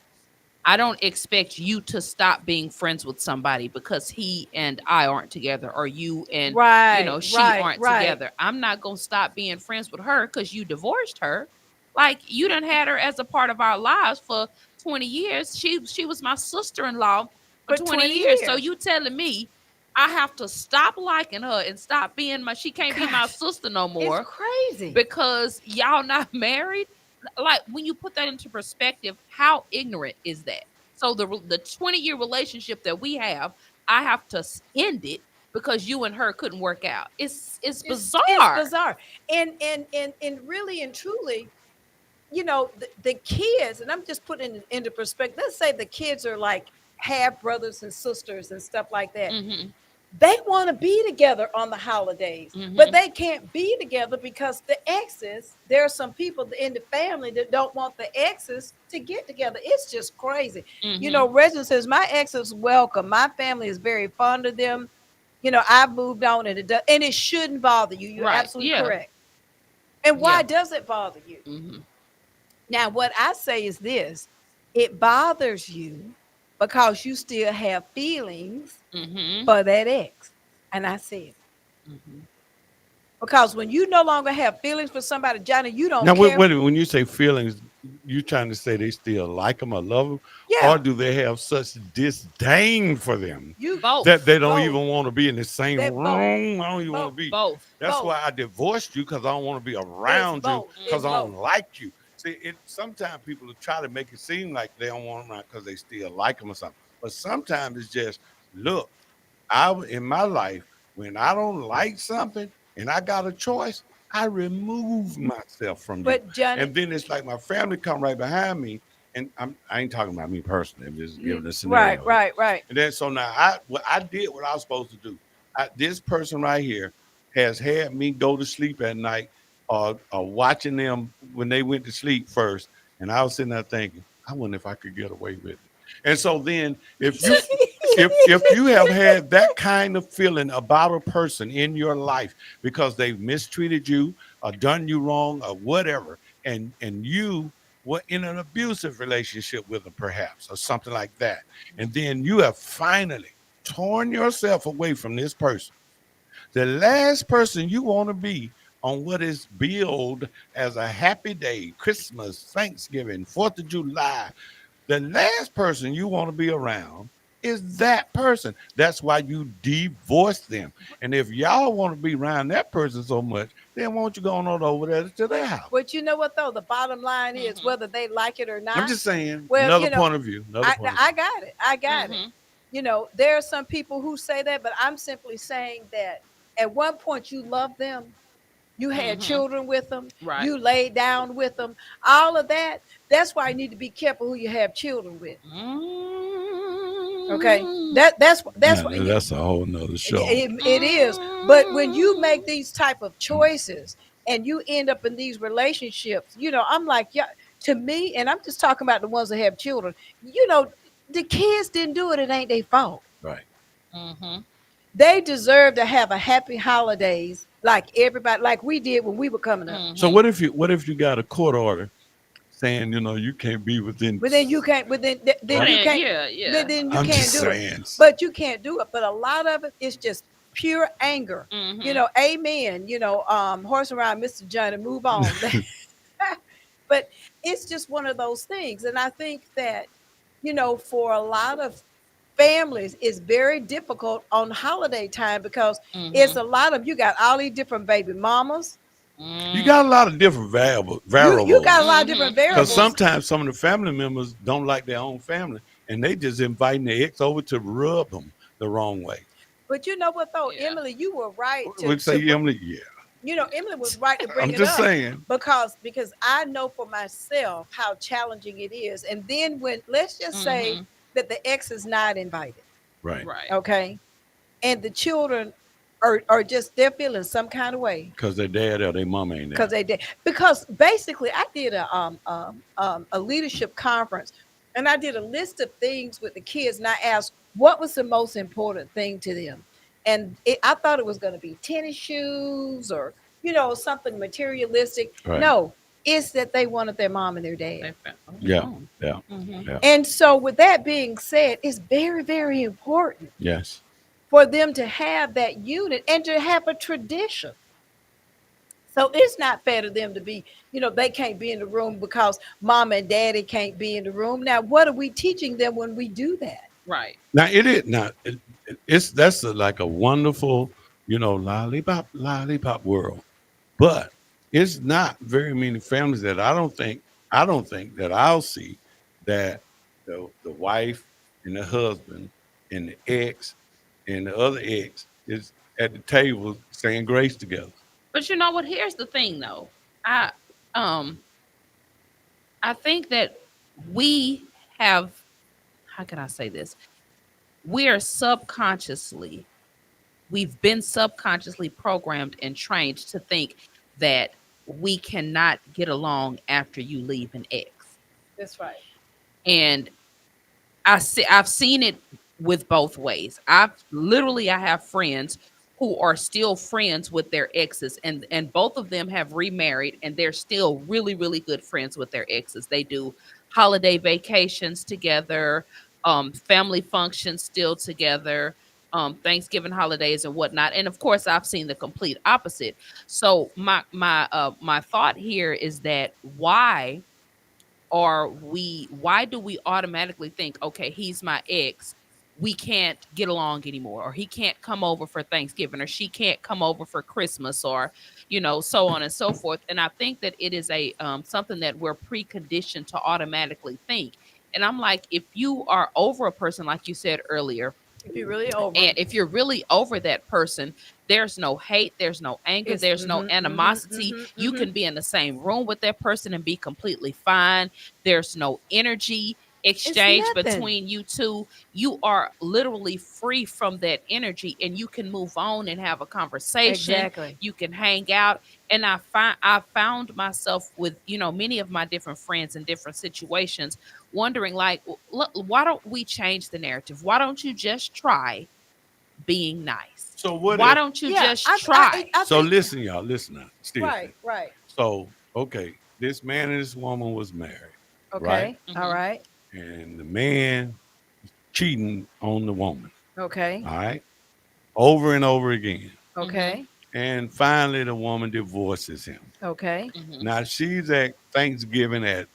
[SPEAKER 8] I don't expect you to stop being friends with somebody because he and I aren't together, or you and
[SPEAKER 7] Right,
[SPEAKER 8] she
[SPEAKER 7] right,
[SPEAKER 8] aren't
[SPEAKER 7] right.
[SPEAKER 8] together. I'm not gonna stop being friends with her because you divorced her. Like, you done had her as a part of our lives for 20 years. She was my sister-in-law for
[SPEAKER 7] For
[SPEAKER 8] 20
[SPEAKER 7] 20
[SPEAKER 8] years. So
[SPEAKER 7] years.
[SPEAKER 8] you telling me I have to stop liking her and stop being my, she can't be my
[SPEAKER 7] Gosh,
[SPEAKER 8] sister no
[SPEAKER 7] it's
[SPEAKER 8] more
[SPEAKER 7] crazy.
[SPEAKER 8] because y'all not married? Like, when you put that into perspective, how ignorant is that? So the 20-year relationship that we have, I have to end it because you and her couldn't work out. It's
[SPEAKER 7] It's
[SPEAKER 8] bizarre.
[SPEAKER 7] bizarre. And really and truly, the kids, and I'm just putting it into perspective. Let's say the kids are like half brothers and sisters and stuff like that.
[SPEAKER 8] Mhm.
[SPEAKER 7] They want to be together on the holidays, but
[SPEAKER 8] Mhm.
[SPEAKER 7] they can't be together because the exes, there are some people in the family that don't want the exes to get together. It's just crazy.
[SPEAKER 8] Mhm.
[SPEAKER 7] Reginald says, my exes welcome. My family is very fond of them. I've moved on, and it shouldn't bother you. You're
[SPEAKER 8] Right.
[SPEAKER 7] absolutely
[SPEAKER 8] Yeah.
[SPEAKER 7] correct. And why
[SPEAKER 8] Yeah.
[SPEAKER 7] does it bother you?
[SPEAKER 8] Mhm.
[SPEAKER 7] Now, what I say is this: it bothers you because you still have feelings
[SPEAKER 8] Mhm.
[SPEAKER 7] for that ex. And I said,
[SPEAKER 8] Mhm.
[SPEAKER 7] because when you no longer have feelings for somebody, Johnny, you don't
[SPEAKER 6] Now,
[SPEAKER 7] care.
[SPEAKER 6] when you say feelings, you trying to say they still like them or love them,
[SPEAKER 7] Yeah,
[SPEAKER 6] or do they have such disdain for them
[SPEAKER 7] you
[SPEAKER 6] that
[SPEAKER 8] Both.
[SPEAKER 6] they don't
[SPEAKER 7] both.
[SPEAKER 6] even want to be in the same
[SPEAKER 7] That both,
[SPEAKER 6] room? I don't even want
[SPEAKER 7] both,
[SPEAKER 6] to be.
[SPEAKER 8] Both.
[SPEAKER 6] That's
[SPEAKER 7] both.
[SPEAKER 6] why I divorced you, because I don't want to be
[SPEAKER 7] It's
[SPEAKER 6] around you,
[SPEAKER 7] both.
[SPEAKER 6] because
[SPEAKER 7] It's
[SPEAKER 6] I
[SPEAKER 8] Mhm.
[SPEAKER 6] don't
[SPEAKER 7] both.
[SPEAKER 6] like you. See, sometimes people will try to make it seem like they don't want them around because they still like them or something. But sometimes it's just, look, in my life, when I don't like something and I got a choice, I remove myself from you.
[SPEAKER 7] But Johnny,
[SPEAKER 6] And then it's like my family come right behind me. And I ain't talking about me personally. I'm just giving a
[SPEAKER 7] right,
[SPEAKER 6] scenario here.
[SPEAKER 7] right, right.
[SPEAKER 6] And then so now I did what I was supposed to do. This person right here has had me go to sleep at night, watching them when they went to sleep first. And I was sitting there thinking, I wonder if I could get away with it. And so then if you have had that kind of feeling about a person in your life because they've mistreated you or done you wrong or whatever, and you were in an abusive relationship with them perhaps or something like that, and then you have finally torn yourself away from this person, the last person you want to be on what is billed as a happy day, Christmas, Thanksgiving, 4th of July, the last person you want to be around is that person. That's why you divorce them. And if y'all want to be around that person so much, then won't you go on over there to their house?
[SPEAKER 7] But you know what though? The bottom line is
[SPEAKER 8] Mhm.
[SPEAKER 7] whether they like it or
[SPEAKER 6] I'm
[SPEAKER 7] not.
[SPEAKER 6] just saying,
[SPEAKER 7] Well,
[SPEAKER 6] another point of view, another point of
[SPEAKER 7] I
[SPEAKER 6] view.
[SPEAKER 7] got it. I got it.
[SPEAKER 8] Mhm.
[SPEAKER 7] There are some people who say that, but I'm simply saying that at one point you loved them, you had
[SPEAKER 8] Mhm.
[SPEAKER 7] children with them,
[SPEAKER 8] Right.
[SPEAKER 7] you laid down with them, all of that. That's why you need to be careful who you have children with. Okay,
[SPEAKER 8] Mm.
[SPEAKER 7] that's
[SPEAKER 6] Yeah,
[SPEAKER 7] what
[SPEAKER 6] that's a whole nother show.
[SPEAKER 7] it is. But when you make these type of choices and you end up in these relationships, I'm like, yeah, to me, and I'm just talking about the ones that have children. The kids didn't do it; it ain't their fault.
[SPEAKER 6] Right.
[SPEAKER 8] Mhm.
[SPEAKER 7] They deserve to have a happy holidays like everybody, like we did when we were coming up.
[SPEAKER 6] So
[SPEAKER 8] Mhm.
[SPEAKER 6] what if you got a court order saying, you can't be within.
[SPEAKER 7] But then you can't. But then
[SPEAKER 8] Well,
[SPEAKER 7] you
[SPEAKER 8] then,
[SPEAKER 7] can't.
[SPEAKER 8] yeah,
[SPEAKER 7] Then,
[SPEAKER 8] yeah.
[SPEAKER 7] then you
[SPEAKER 6] I'm
[SPEAKER 7] can't
[SPEAKER 6] just
[SPEAKER 7] do it.
[SPEAKER 6] saying.
[SPEAKER 7] But you can't do it. But a lot of it is just pure anger.
[SPEAKER 8] Mhm.
[SPEAKER 7] Amen. Horse around Mr. Johnny, move on. But it's just one of those things. And I think that, for a lot of families, it's very difficult on holiday time because it's
[SPEAKER 8] Mhm.
[SPEAKER 7] a lot of, you got all these different baby mamas.
[SPEAKER 6] You
[SPEAKER 8] Mm.
[SPEAKER 6] got a lot of different
[SPEAKER 7] You got a
[SPEAKER 6] variables.
[SPEAKER 7] lot of different
[SPEAKER 8] Mhm.
[SPEAKER 6] Because
[SPEAKER 8] Mhm.
[SPEAKER 7] variables.
[SPEAKER 6] sometimes some of the family members don't like their own family, and they just inviting their ex over to rub them the wrong way.
[SPEAKER 7] But you know what though,
[SPEAKER 8] Yeah.
[SPEAKER 7] Emily, you were right to
[SPEAKER 6] Would say, Emily, yeah.
[SPEAKER 7] Emily was right to bring
[SPEAKER 6] I'm
[SPEAKER 7] it
[SPEAKER 6] just
[SPEAKER 7] up
[SPEAKER 6] saying.
[SPEAKER 7] because I know for myself how challenging it is. And then when let's just say
[SPEAKER 8] Mhm.
[SPEAKER 7] that the ex is not invited,
[SPEAKER 6] Right.
[SPEAKER 8] Right.
[SPEAKER 7] okay, and the children are just they're feeling some kind of way
[SPEAKER 6] Because their dad or their mom ain't
[SPEAKER 7] because
[SPEAKER 6] there.
[SPEAKER 7] they did because basically I did a leadership conference and I did a list of things with the kids and I asked what was the most important thing to them, and I thought it was going to be tennis shoes or something materialistic.
[SPEAKER 6] Right.
[SPEAKER 7] No, It's that they wanted their mom and their dad.
[SPEAKER 8] They found,
[SPEAKER 6] Yeah,
[SPEAKER 8] oh.
[SPEAKER 6] yeah,
[SPEAKER 8] Mm-hmm.
[SPEAKER 6] yeah.
[SPEAKER 7] And so, with that being said, it's very, very important
[SPEAKER 6] Yes.
[SPEAKER 7] for them to have that unit and to have a tradition. So it's not fair to them to be, they can't be in the room because mama and daddy can't be in the room. Now, what are we teaching them when we do that?
[SPEAKER 8] Right.
[SPEAKER 6] Now it is now. It's that's like a wonderful, lollipop world, but it's not very many families that I don't think that I'll see that the wife and the husband and the ex and the other ex is at the table saying grace together.
[SPEAKER 8] But you know what? Here's the thing, though. I um I think that we have. How can I say this? We are subconsciously. We've been subconsciously programmed and trained to think that we cannot get along after you leave an ex.
[SPEAKER 7] That's right.
[SPEAKER 8] And I've seen it with both ways. I have friends who are still friends with their exes, and both of them have remarried and they're still really really good friends with their exes. They do holiday vacations together, family functions still together, Thanksgiving holidays and whatnot. And of course, I've seen the complete opposite. So my thought here is that why do we automatically think, okay, he's my ex, we can't get along anymore, or he can't come over for Thanksgiving, or she can't come over for Christmas, or so on and so forth. And I think that it is a something that we're preconditioned to automatically think. And I'm like, if you are over a person, like you said earlier,
[SPEAKER 7] If you're really over,
[SPEAKER 8] and if you're really over that person, there's no hate, there's no anger,
[SPEAKER 7] it's
[SPEAKER 8] there's no animosity. You can be in the same room with that person and be completely fine. There's no energy exchange
[SPEAKER 7] nothing.
[SPEAKER 8] between you two. You are literally free from that energy, and you can move on and have a conversation.
[SPEAKER 7] Exactly.
[SPEAKER 8] You can hang out. And I found myself with many of my different friends in different situations wondering, like, look, why don't we change the narrative? Why don't you just try being nice?
[SPEAKER 6] So what
[SPEAKER 8] Why
[SPEAKER 6] if?
[SPEAKER 8] don't you
[SPEAKER 7] Yeah,
[SPEAKER 8] just
[SPEAKER 7] I
[SPEAKER 8] try?
[SPEAKER 6] So
[SPEAKER 7] think,
[SPEAKER 6] listen, y'all, listen now. Still,
[SPEAKER 7] right.
[SPEAKER 6] so okay, this man and this woman was married, right?
[SPEAKER 7] Okay. All right.
[SPEAKER 6] And the man cheating on the woman,
[SPEAKER 7] Okay.
[SPEAKER 6] all right, over and over again.
[SPEAKER 7] Okay.
[SPEAKER 6] And finally, the woman divorces him.
[SPEAKER 7] Okay.
[SPEAKER 8] Mhm.
[SPEAKER 6] Now she's at Thanksgiving at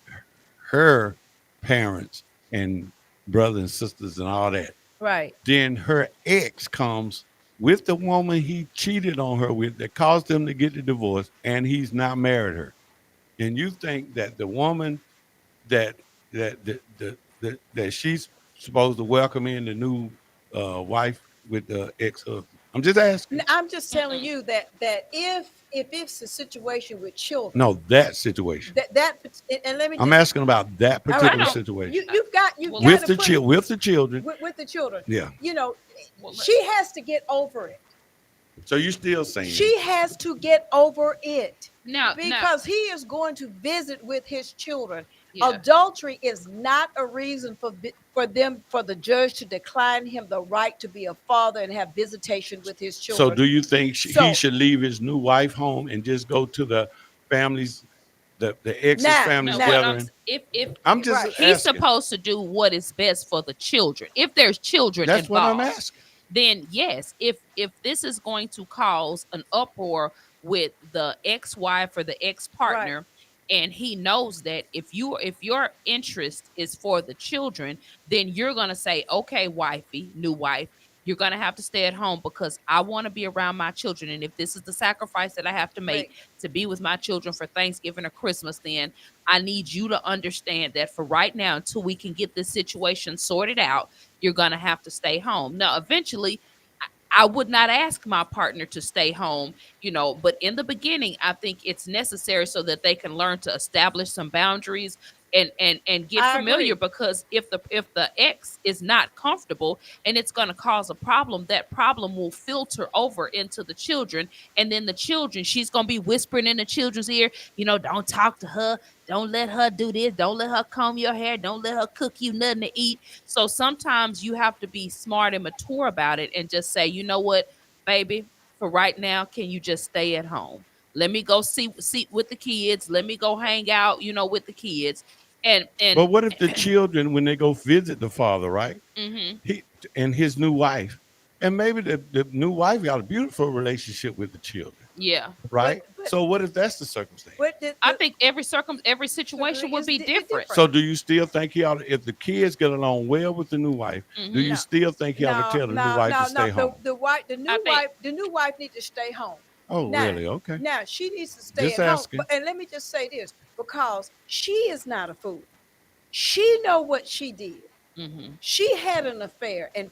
[SPEAKER 6] her parents and brothers and sisters and all that.
[SPEAKER 7] Right.
[SPEAKER 6] Then her ex comes with the woman he cheated on her with that caused him to get the divorce, and he's not married her. And you think that the woman that that she's supposed to welcome in the new wife with the ex-husband? I'm just asking.
[SPEAKER 7] I'm just telling you that if it's a situation with children,
[SPEAKER 6] No, that situation.
[SPEAKER 7] that and let me.
[SPEAKER 6] I'm
[SPEAKER 7] just,
[SPEAKER 6] asking about that
[SPEAKER 7] all
[SPEAKER 6] particular
[SPEAKER 7] right,
[SPEAKER 6] situation
[SPEAKER 7] you've got
[SPEAKER 8] Well,
[SPEAKER 6] with
[SPEAKER 7] to
[SPEAKER 6] the
[SPEAKER 7] put
[SPEAKER 6] with the children.
[SPEAKER 7] with the children.
[SPEAKER 6] Yeah.
[SPEAKER 8] Well,
[SPEAKER 7] She has to get over it.
[SPEAKER 6] So you still saying
[SPEAKER 7] She has to get over it
[SPEAKER 8] now,
[SPEAKER 7] because he is going to visit with his children.
[SPEAKER 8] yeah.
[SPEAKER 7] Adultery is not a reason for the judge to decline him the right to be a father and have visitation with his children.
[SPEAKER 6] So do you think
[SPEAKER 7] So-
[SPEAKER 6] he should leave his new wife home and just go to the families, the ex's
[SPEAKER 7] Now-
[SPEAKER 6] families
[SPEAKER 8] no,
[SPEAKER 6] gathering?
[SPEAKER 8] if
[SPEAKER 6] I'm just
[SPEAKER 7] Right.
[SPEAKER 6] asking.
[SPEAKER 8] he's supposed to do what is best for the children. If there's children
[SPEAKER 6] That's what
[SPEAKER 8] involved,
[SPEAKER 6] I'm asking.
[SPEAKER 8] then yes, if this is going to cause an uproar with the ex-wife or the ex-partner, and he knows that if your interest is for the children, then you're going to say, okay, wifey, new wife, you're going to have to stay at home because I want to be around my children, and if this is the sacrifice that I have to make to be with my children for Thanksgiving or Christmas, then I need you to understand that for right now, until we can get this situation sorted out, you're going to have to stay home. Now, eventually, I would not ask my partner to stay home, but in the beginning, I think it's necessary so that they can learn to establish some boundaries and get
[SPEAKER 7] I
[SPEAKER 8] familiar.
[SPEAKER 7] agree.
[SPEAKER 8] Because if the ex is not comfortable and it's going to cause a problem, that problem will filter over into the children, and then the children, she's going to be whispering in the children's ear, don't talk to her, don't let her do this, don't let her comb your hair, don't let her cook you nothing to eat. So sometimes you have to be smart and mature about it and just say, you know what, baby, for right now, can you just stay at home? Let me go see with the kids. Let me go hang out, with the kids. And
[SPEAKER 6] But what if the children, when they go visit the father, right?
[SPEAKER 8] mhm.
[SPEAKER 6] He and his new wife, and maybe the new wife got a beautiful relationship with the children,
[SPEAKER 8] Yeah.
[SPEAKER 7] But
[SPEAKER 6] right? So what if that's the circumstance?
[SPEAKER 7] but
[SPEAKER 8] I think every situation would be different.
[SPEAKER 6] So do you still think he ought to, if the kids get along well with the new wife, do you
[SPEAKER 8] Mhm.
[SPEAKER 7] no,
[SPEAKER 6] still think he ought to
[SPEAKER 7] no,
[SPEAKER 6] tell the new
[SPEAKER 7] no,
[SPEAKER 6] wife to
[SPEAKER 7] no,
[SPEAKER 6] stay
[SPEAKER 7] no.
[SPEAKER 6] home?
[SPEAKER 8] I think
[SPEAKER 7] The new wife needs to stay home.
[SPEAKER 6] Oh,
[SPEAKER 7] Now,
[SPEAKER 6] really? Okay.
[SPEAKER 7] now she needs to stay
[SPEAKER 6] Just
[SPEAKER 7] at home.
[SPEAKER 6] asking.
[SPEAKER 7] And let me just say this, because she is not a fool. She know what she did.
[SPEAKER 8] mhm.
[SPEAKER 7] She had an affair, and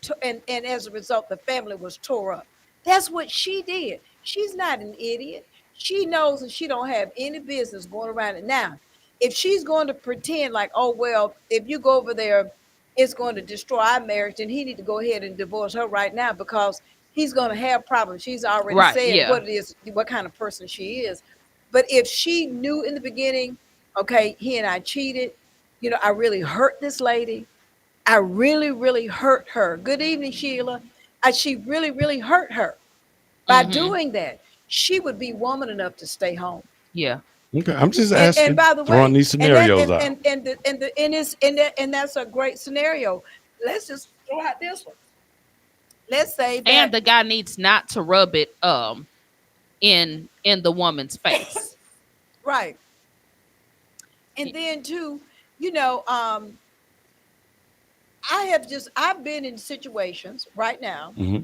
[SPEAKER 7] as a result, the family was tore up. That's what she did. She's not an idiot. She knows that she don't have any business going around it. Now, if she's going to pretend like, oh well, if you go over there, it's going to destroy our marriage, then he need to go ahead and divorce her right now because he's going to have problems. She's already
[SPEAKER 8] Right,
[SPEAKER 7] said
[SPEAKER 8] yeah.
[SPEAKER 7] what it is, what kind of person she is. But if she knew in the beginning, okay, he and I cheated, I really hurt this lady. I really, really hurt her. Good evening, Sheila. She really, really hurt her. By
[SPEAKER 8] Mhm.
[SPEAKER 7] doing that, she would be woman enough to stay home.
[SPEAKER 8] Yeah.
[SPEAKER 6] Okay. I'm just
[SPEAKER 7] And
[SPEAKER 6] asking,
[SPEAKER 7] by the
[SPEAKER 6] throwing
[SPEAKER 7] way,
[SPEAKER 6] these
[SPEAKER 7] and that
[SPEAKER 6] scenarios out.
[SPEAKER 7] and that's a great scenario. Let's just throw out this one. Let's say
[SPEAKER 8] And
[SPEAKER 7] that
[SPEAKER 8] the guy needs not to rub it in the woman's face.
[SPEAKER 7] right, and then too, you know, um, I've been in situations right now,
[SPEAKER 6] Hmm.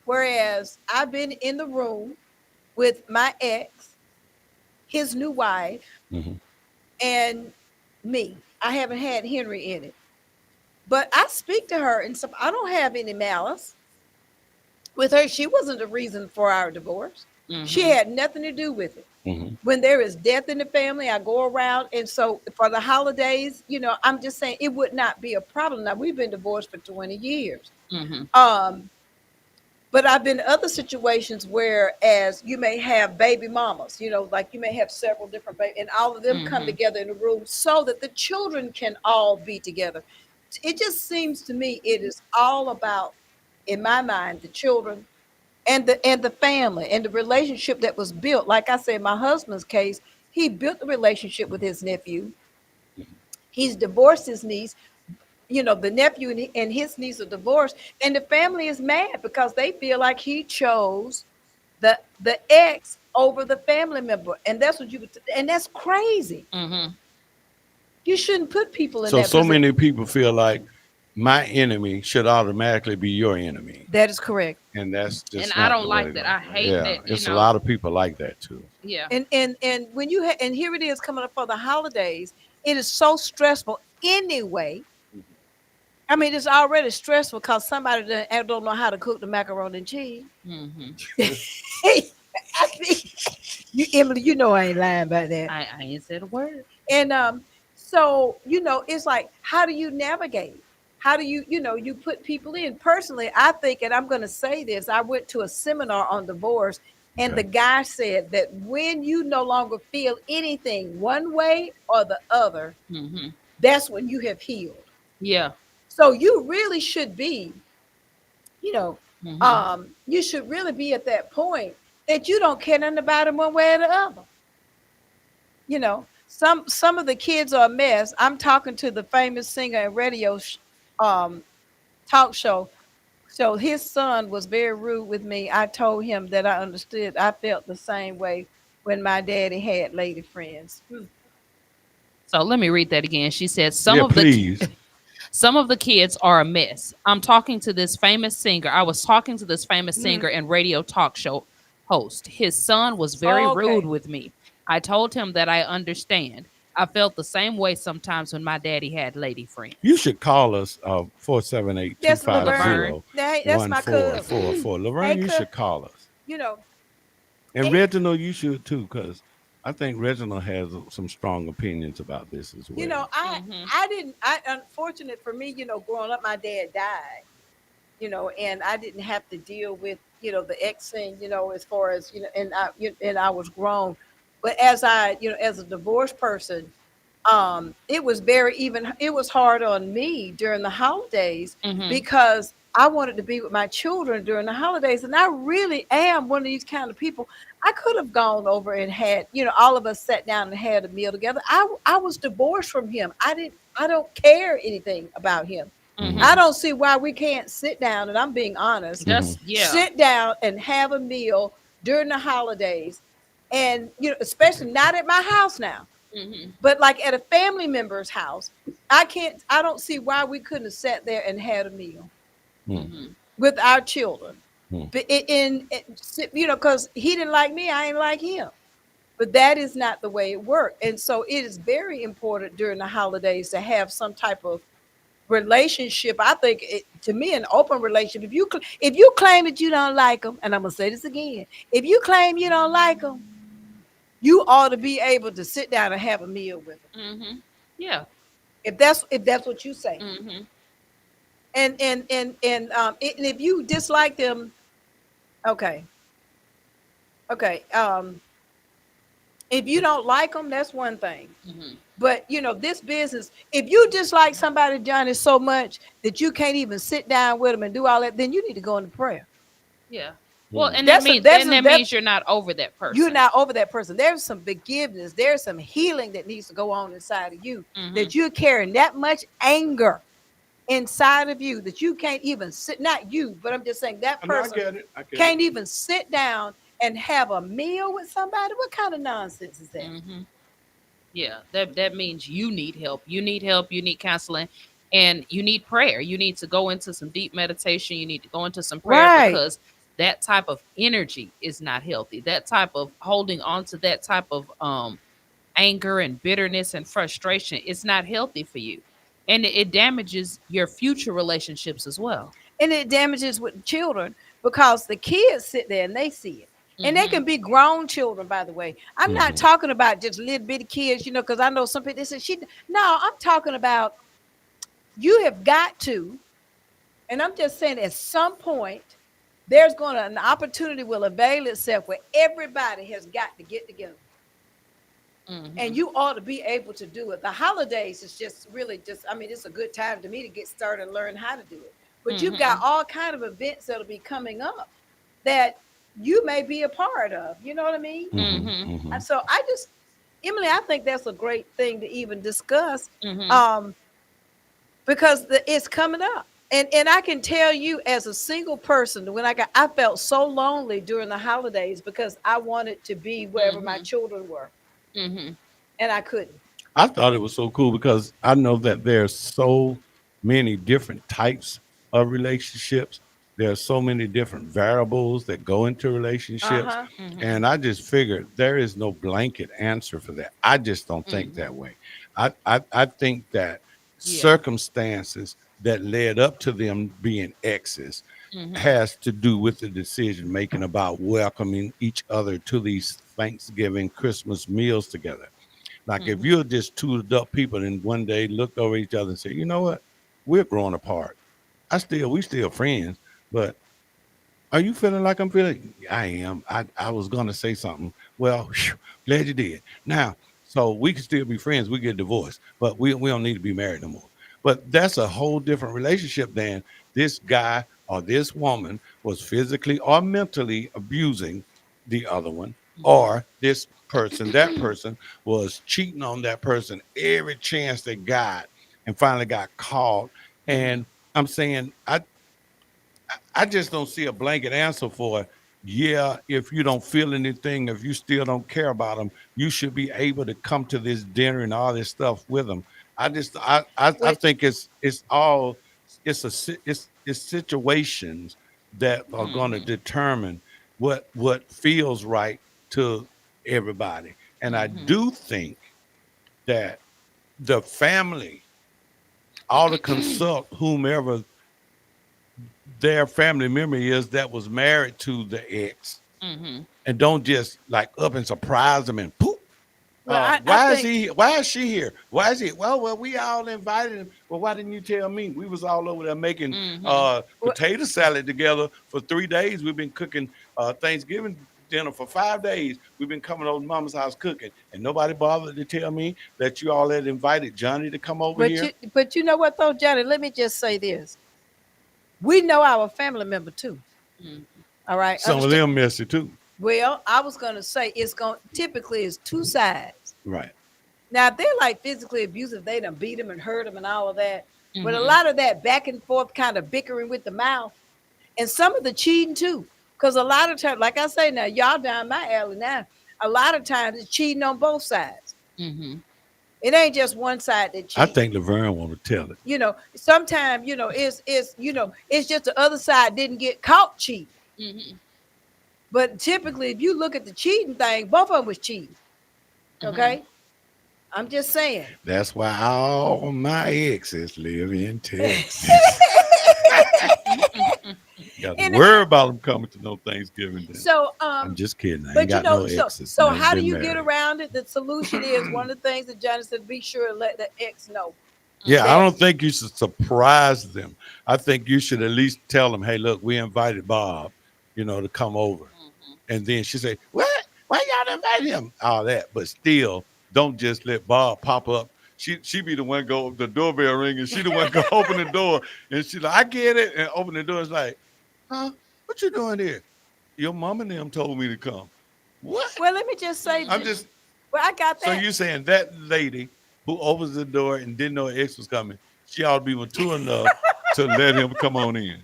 [SPEAKER 7] whereas I've been in the room with my ex, his new wife,
[SPEAKER 6] Hmm.
[SPEAKER 7] and me. I haven't had Henry in it. But I speak to her, and so I don't have any malice with her. She wasn't the reason for our divorce. She
[SPEAKER 8] Mhm.
[SPEAKER 7] had nothing to do with it.
[SPEAKER 6] Hmm.
[SPEAKER 7] When there is death in the family, I go around. And so for the holidays, I'm just saying it would not be a problem. Now, we've been divorced for 20 years.
[SPEAKER 8] Mhm.
[SPEAKER 7] Um, but I've been in other situations where as you may have baby mamas, like you may have several different baby, and all of them come
[SPEAKER 8] Mhm.
[SPEAKER 7] together in a room so that the children can all be together. It just seems to me it is all about, in my mind, the children and the family and the relationship that was built. Like I said, my husband's case, he built the relationship with his nephew. He's divorced his niece. The nephew and his niece are divorced, and the family is mad because they feel like he chose the ex over the family member, and that's what and that's crazy.
[SPEAKER 8] Mhm.
[SPEAKER 7] You shouldn't put people in
[SPEAKER 6] So
[SPEAKER 7] that
[SPEAKER 6] so
[SPEAKER 7] position.
[SPEAKER 6] many people feel like my enemy should automatically be your enemy,
[SPEAKER 7] That is correct.
[SPEAKER 6] and that's
[SPEAKER 8] And
[SPEAKER 6] just
[SPEAKER 8] I
[SPEAKER 6] not
[SPEAKER 8] don't
[SPEAKER 6] the way
[SPEAKER 8] like
[SPEAKER 6] to
[SPEAKER 8] that.
[SPEAKER 6] go.
[SPEAKER 8] I hate
[SPEAKER 6] Yeah,
[SPEAKER 8] that,
[SPEAKER 6] it's a lot of people like that too.
[SPEAKER 8] yeah.
[SPEAKER 7] And when and here it is coming up for the holidays, it is so stressful anyway. I mean, it's already stressful because somebody don't know how to cook the macaroni and cheese.
[SPEAKER 8] Mhm.
[SPEAKER 7] I mean, Emily, I ain't lying about that.
[SPEAKER 8] I ain't said a word.
[SPEAKER 7] And so it's like, how do you navigate? How do you put people in? Personally, I think, and I'm going to say this: I went to a seminar on divorce, and the
[SPEAKER 6] Okay.
[SPEAKER 7] guy said that when you no longer feel anything one way or the other,
[SPEAKER 8] Mhm.
[SPEAKER 7] that's when you have healed.
[SPEAKER 8] Yeah.
[SPEAKER 7] So you really should be, you know,
[SPEAKER 8] Mhm.
[SPEAKER 7] you should really be at that point that you don't care nothing about him one way or the other. Some of the kids are a mess. I'm talking to the famous singer and radio um, talk show. So his son was very rude with me. I told him that I understood. I felt the same way when my daddy had lady friends.
[SPEAKER 8] So let me read that again. She said
[SPEAKER 6] Yeah, please.
[SPEAKER 8] some of the kids are a mess. I'm talking to this famous singer. I was talking to this famous
[SPEAKER 7] Mhm.
[SPEAKER 8] singer and radio talk show host. His son was very rude
[SPEAKER 7] Okay.
[SPEAKER 8] with me. I told him that I understand. I felt the same way sometimes when my daddy had lady
[SPEAKER 6] You
[SPEAKER 8] friends.
[SPEAKER 6] should call us 478
[SPEAKER 7] That's Laverne.
[SPEAKER 8] 'Laverne.
[SPEAKER 7] Hey, that's my cousin. Hey,
[SPEAKER 6] Laverne, you should call us.
[SPEAKER 7] you know,
[SPEAKER 6] And
[SPEAKER 7] and
[SPEAKER 6] Reginald, you should too, because I think Reginald has some strong opinions about this as
[SPEAKER 7] you
[SPEAKER 6] well.
[SPEAKER 7] know, I
[SPEAKER 8] Mhm.
[SPEAKER 7] I didn't. I unfortunate for me, growing up, my dad died. And I didn't have to deal with the ex thing, as far as and I was grown. But as as a divorced person, it was very even. It was hard on me during the holidays
[SPEAKER 8] Mhm.
[SPEAKER 7] because I wanted to be with my children during the holidays, and I really am one of these kind of people. I could have gone over and had, all of us sat down and had a meal together. I was divorced from him. I don't care anything about him. I
[SPEAKER 8] Mm-hmm.
[SPEAKER 7] don't see why we can't sit down, and I'm being honest,
[SPEAKER 8] That's yeah.
[SPEAKER 7] sit down and have a meal during the holidays. And, especially not at my house now,
[SPEAKER 8] Mm-hmm.
[SPEAKER 7] but like at a family member's house. I don't see why we couldn't have sat there and had a meal
[SPEAKER 8] Mm-hmm.
[SPEAKER 7] with our children.
[SPEAKER 6] Hmm.
[SPEAKER 7] But because he didn't like me, I ain't like him. But that is not the way it worked. And so it is very important during the holidays to have some type of relationship. I think to me, an open relationship. If you claim that you don't like them, and I'm gonna say this again, if you claim you don't like them, you ought to be able to sit down and have a meal with them.
[SPEAKER 8] Mm-hmm. Yeah.
[SPEAKER 7] If that's what you say.
[SPEAKER 8] Mm-hmm.
[SPEAKER 7] And if you dislike them, okay, okay. If you don't like them, that's one thing.
[SPEAKER 8] Mm-hmm.
[SPEAKER 7] But this business, if you dislike somebody, Johnny, so much that you can't even sit down with them and do all that, then you need to go into prayer.
[SPEAKER 8] Yeah. Well, and
[SPEAKER 7] That's
[SPEAKER 8] that means you're not over that person.
[SPEAKER 7] You're not over that person. There's some forgiveness. There's some healing that needs to go on inside of you.
[SPEAKER 8] Mm-hmm.
[SPEAKER 7] That you're carrying that much anger inside of you that you can't even sit. Not you, but I'm just saying that
[SPEAKER 6] I mean,
[SPEAKER 7] person
[SPEAKER 6] I get
[SPEAKER 7] can't
[SPEAKER 6] it.
[SPEAKER 7] even sit down and have a meal with somebody. What kind of nonsense is that?
[SPEAKER 8] Mm-hmm. Yeah, that means you need help. You need help. You need counseling, and you need prayer. You need to go into some deep meditation. You need to go into some prayer
[SPEAKER 7] Right.
[SPEAKER 8] because that type of energy is not healthy. That type of holding on to that type of anger and bitterness and frustration is not healthy for you, and it damages your future relationships as well.
[SPEAKER 7] And it damages with children because the kids sit there and they see it. And they
[SPEAKER 8] Mm-hmm.
[SPEAKER 7] can be grown children, by the way. I'm not talking about just little bitty kids, because I know some people they say no, I'm talking about you have got to, and I'm just saying at some point, there's an opportunity will avail itself where everybody has got to get together.
[SPEAKER 8] Mm-hmm.
[SPEAKER 7] And you ought to be able to do it. The holidays is just really it's a good time to me to get started and learn how to do it. But you've got all kind of events that'll be coming up that you may be a part of. You know what I mean?
[SPEAKER 8] Mm-hmm.
[SPEAKER 7] And so Emily, I think that's a great thing to even discuss,
[SPEAKER 8] Mm-hmm.
[SPEAKER 7] because it's coming up. And I can tell you as a single person, when I felt so lonely during the holidays because I wanted to be wherever my children were,
[SPEAKER 8] Mm-hmm.
[SPEAKER 7] and I couldn't.
[SPEAKER 6] I thought it was so cool because I know that there's so many different types of relationships. There are so many different variables that go into relationships.
[SPEAKER 7] Uh-huh.
[SPEAKER 8] Mm-hmm.
[SPEAKER 6] And I just figured there is no blanket answer for that. I just don't think that way. I think that circumstances that led up to them being exes has to do with the decision making about welcoming each other to these Thanksgiving, Christmas meals together. Like if you're just two adult people and one day looked over each other and said, you know what, we're growing apart. We still friends, but are you feeling like I'm feeling? I am. I was gonna say something. Well, whew, glad you did. Now, so we can still be friends. We get divorced, but we don't need to be married no more. But that's a whole different relationship than this guy or this woman was physically or mentally abusing the other one, or this person, that person was cheating on that person every chance they got and finally got caught. And I'm saying I just don't see a blanket answer for, yeah, if you don't feel anything, if you still don't care about them, you should be able to come to this dinner and all this stuff with them. I think it's situations that are going to determine what feels right to everybody. And I do think that the family ought to consult whomever their family member is that was married to the ex,
[SPEAKER 8] Mm-hmm.
[SPEAKER 6] and don't just like up and surprise them and poof.
[SPEAKER 7] Well,
[SPEAKER 6] Why is he? Why is she here? Why is he? Well, we all invited him. Well, why didn't you tell me? We was all over there making potato salad together for 3 days. We've been cooking Thanksgiving dinner for 5 days. We've been coming over to Mama's house cooking, and nobody bothered to tell me that you all had invited Johnny to come over here.
[SPEAKER 7] But you know what though, Johnny? Let me just say this. We know our family member too.
[SPEAKER 8] Mm.
[SPEAKER 7] All right.
[SPEAKER 6] Some of them messy too.
[SPEAKER 7] Well, I was gonna say typically it's two sides.
[SPEAKER 6] Right.
[SPEAKER 7] Now, if they're like physically abusive, they done beat him and hurt him and all of that. But a
[SPEAKER 8] Mhm.
[SPEAKER 7] lot of that back and forth kind of bickering with the mouth and some of the cheating too. Because a lot of times, like I say now, y'all down my alley now, a lot of times it's cheating on both sides.
[SPEAKER 8] Mhm.
[SPEAKER 7] It ain't just one side that cheats.
[SPEAKER 6] I think Laverne want to tell it.
[SPEAKER 7] Sometimes, it's just the other side didn't get caught cheating.
[SPEAKER 8] Mhm.
[SPEAKER 7] But typically, if you look at the cheating thing, both of them was cheating. Okay. I'm just saying.
[SPEAKER 6] That's why all my exes live in Texas. Got to worry about them coming to no Thanksgiving dinner.
[SPEAKER 7] So,
[SPEAKER 6] I'm just kidding. I ain't
[SPEAKER 7] but
[SPEAKER 6] got no exes.
[SPEAKER 7] so
[SPEAKER 6] Never
[SPEAKER 7] how do
[SPEAKER 6] been
[SPEAKER 7] you get
[SPEAKER 6] married.
[SPEAKER 7] around it? The solution is one of the things that Johnny said: be sure and let the ex know.
[SPEAKER 6] Yeah, I
[SPEAKER 7] that-
[SPEAKER 6] don't think you should surprise them. I think you should at least tell them, hey, look, we invited Bob, to come over. And then she say, what? Why y'all invite him? All that. But still, don't just let Bob pop up. She be the one go, the doorbell ring, and she the one go open the door. And she like, I get it. And open the door. It's like, huh? What you doing here? Your mom and them told me to come. What?
[SPEAKER 7] Well, let me just say,
[SPEAKER 6] I'm just.
[SPEAKER 7] well, I got
[SPEAKER 6] So
[SPEAKER 7] that.
[SPEAKER 6] you saying that lady who opens the door and didn't know her ex was coming, she ought to be mature enough to let him come on in.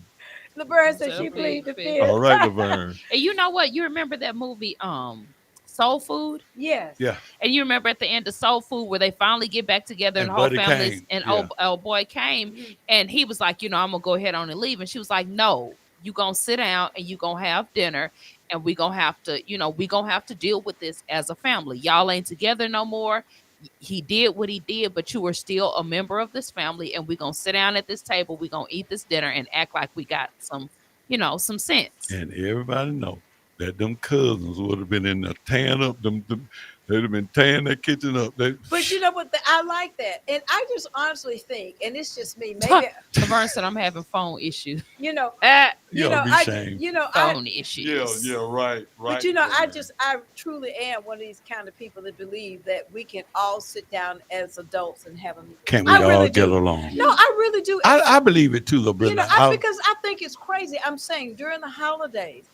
[SPEAKER 7] Laverne said
[SPEAKER 8] So
[SPEAKER 7] she
[SPEAKER 8] big
[SPEAKER 7] plead the
[SPEAKER 8] fish.
[SPEAKER 7] fifth.
[SPEAKER 6] All right, Laverne.
[SPEAKER 8] And you know what? You remember that movie, Soul Food?
[SPEAKER 7] Yes.
[SPEAKER 6] Yeah.
[SPEAKER 8] And you remember at the end of Soul Food where they finally get back together and
[SPEAKER 6] And
[SPEAKER 8] the whole
[SPEAKER 6] Buddy
[SPEAKER 8] family
[SPEAKER 6] came,
[SPEAKER 8] and
[SPEAKER 6] yeah.
[SPEAKER 8] old boy came and he was like, I'm gonna go ahead on and leave. And she was like, no, you gonna sit down and you gonna have dinner and we gonna have to deal with this as a family. Y'all ain't together no more. He did what he did, but you are still a member of this family, and we're gonna sit down at this table, we're gonna eat this dinner and act like we got some sense.
[SPEAKER 6] And everybody know that them cousins would have been in there tearing up they'd have been tearing that kitchen up.
[SPEAKER 7] But you know what? I like that, and I just honestly think, and it's just me. Maybe
[SPEAKER 8] Laverne said I'm having phone issues.
[SPEAKER 7] you know,
[SPEAKER 8] Ah,
[SPEAKER 6] be shamed.
[SPEAKER 8] phone issues.
[SPEAKER 6] Right.
[SPEAKER 7] But I truly am one of these kind of people that believe that we can all sit down as adults and have a meeting.
[SPEAKER 6] Can't we
[SPEAKER 7] I
[SPEAKER 6] all
[SPEAKER 7] really
[SPEAKER 6] get
[SPEAKER 7] do.
[SPEAKER 6] along?
[SPEAKER 7] No, I really do.
[SPEAKER 6] I believe it too, though, Brenda.
[SPEAKER 7] Because I think it's crazy. I'm saying during the holidays,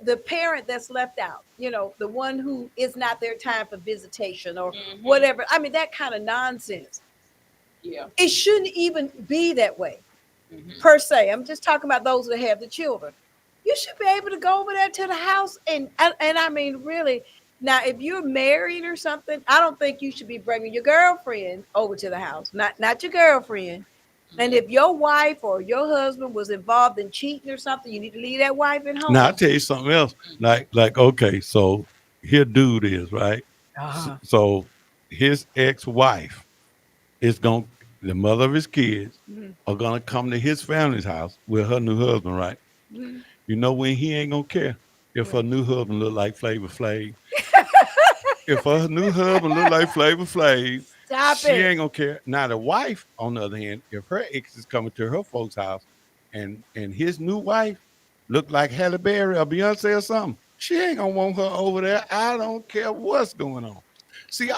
[SPEAKER 7] the parent that's left out, the one who is not their time for visitation or whatever. I mean, that kind of nonsense.
[SPEAKER 8] Yeah.
[SPEAKER 7] It shouldn't even be that way, per se. I'm just talking about those that have the children. You should be able to go over there to the house and I mean, really. Now, if you're married or something, I don't think you should be bringing your girlfriend over to the house. Not your girlfriend. And if your wife or your husband was involved in cheating or something, you need to leave that wife at home.
[SPEAKER 6] Now, I'll tell you something else. Like, okay, so here dude is, right?
[SPEAKER 7] Uh-huh.
[SPEAKER 6] So his ex-wife is the mother of his kids are going to come to his family's house with her new husband, right? You know when he ain't going to care if her new husband look like Flavor Flav. If her new husband look like Flavor Flav, she ain't gonna care. Now the wife, on the other hand, if her ex is coming to her folks' house, and his new wife look like Halle Berry or Beyonce or something, she ain't gonna want her over there. I don't care what's going on. See,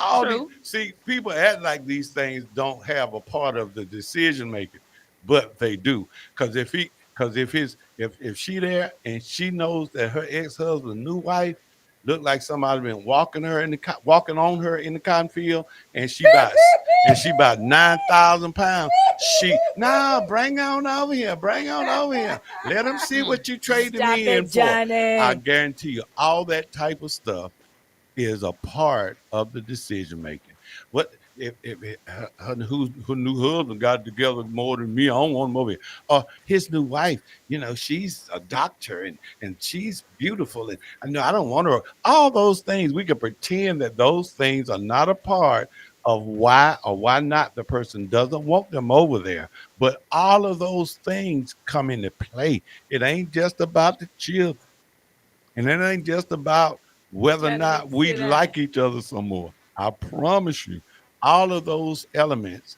[SPEAKER 6] people act like these things don't have a part of the decision making, but they do. Because if she there and she knows that her ex-husband's new wife look like somebody been walking on her in the cotton field, and she about 9,000 pounds. Bring on over here. Let them see what you traded me in for.
[SPEAKER 7] Johnny.
[SPEAKER 6] I guarantee you, all that type of stuff is a part of the decision making. What if her new husband got together more than me? I don't want him over here. Or his new wife, she's a doctor and she's beautiful, and I don't want her. All those things, we can pretend that those things are not a part of why or why not the person doesn't want them over there. But all of those things come into play. It ain't just about the children, and it ain't just about whether or not we like each other some more. I promise you, all of those elements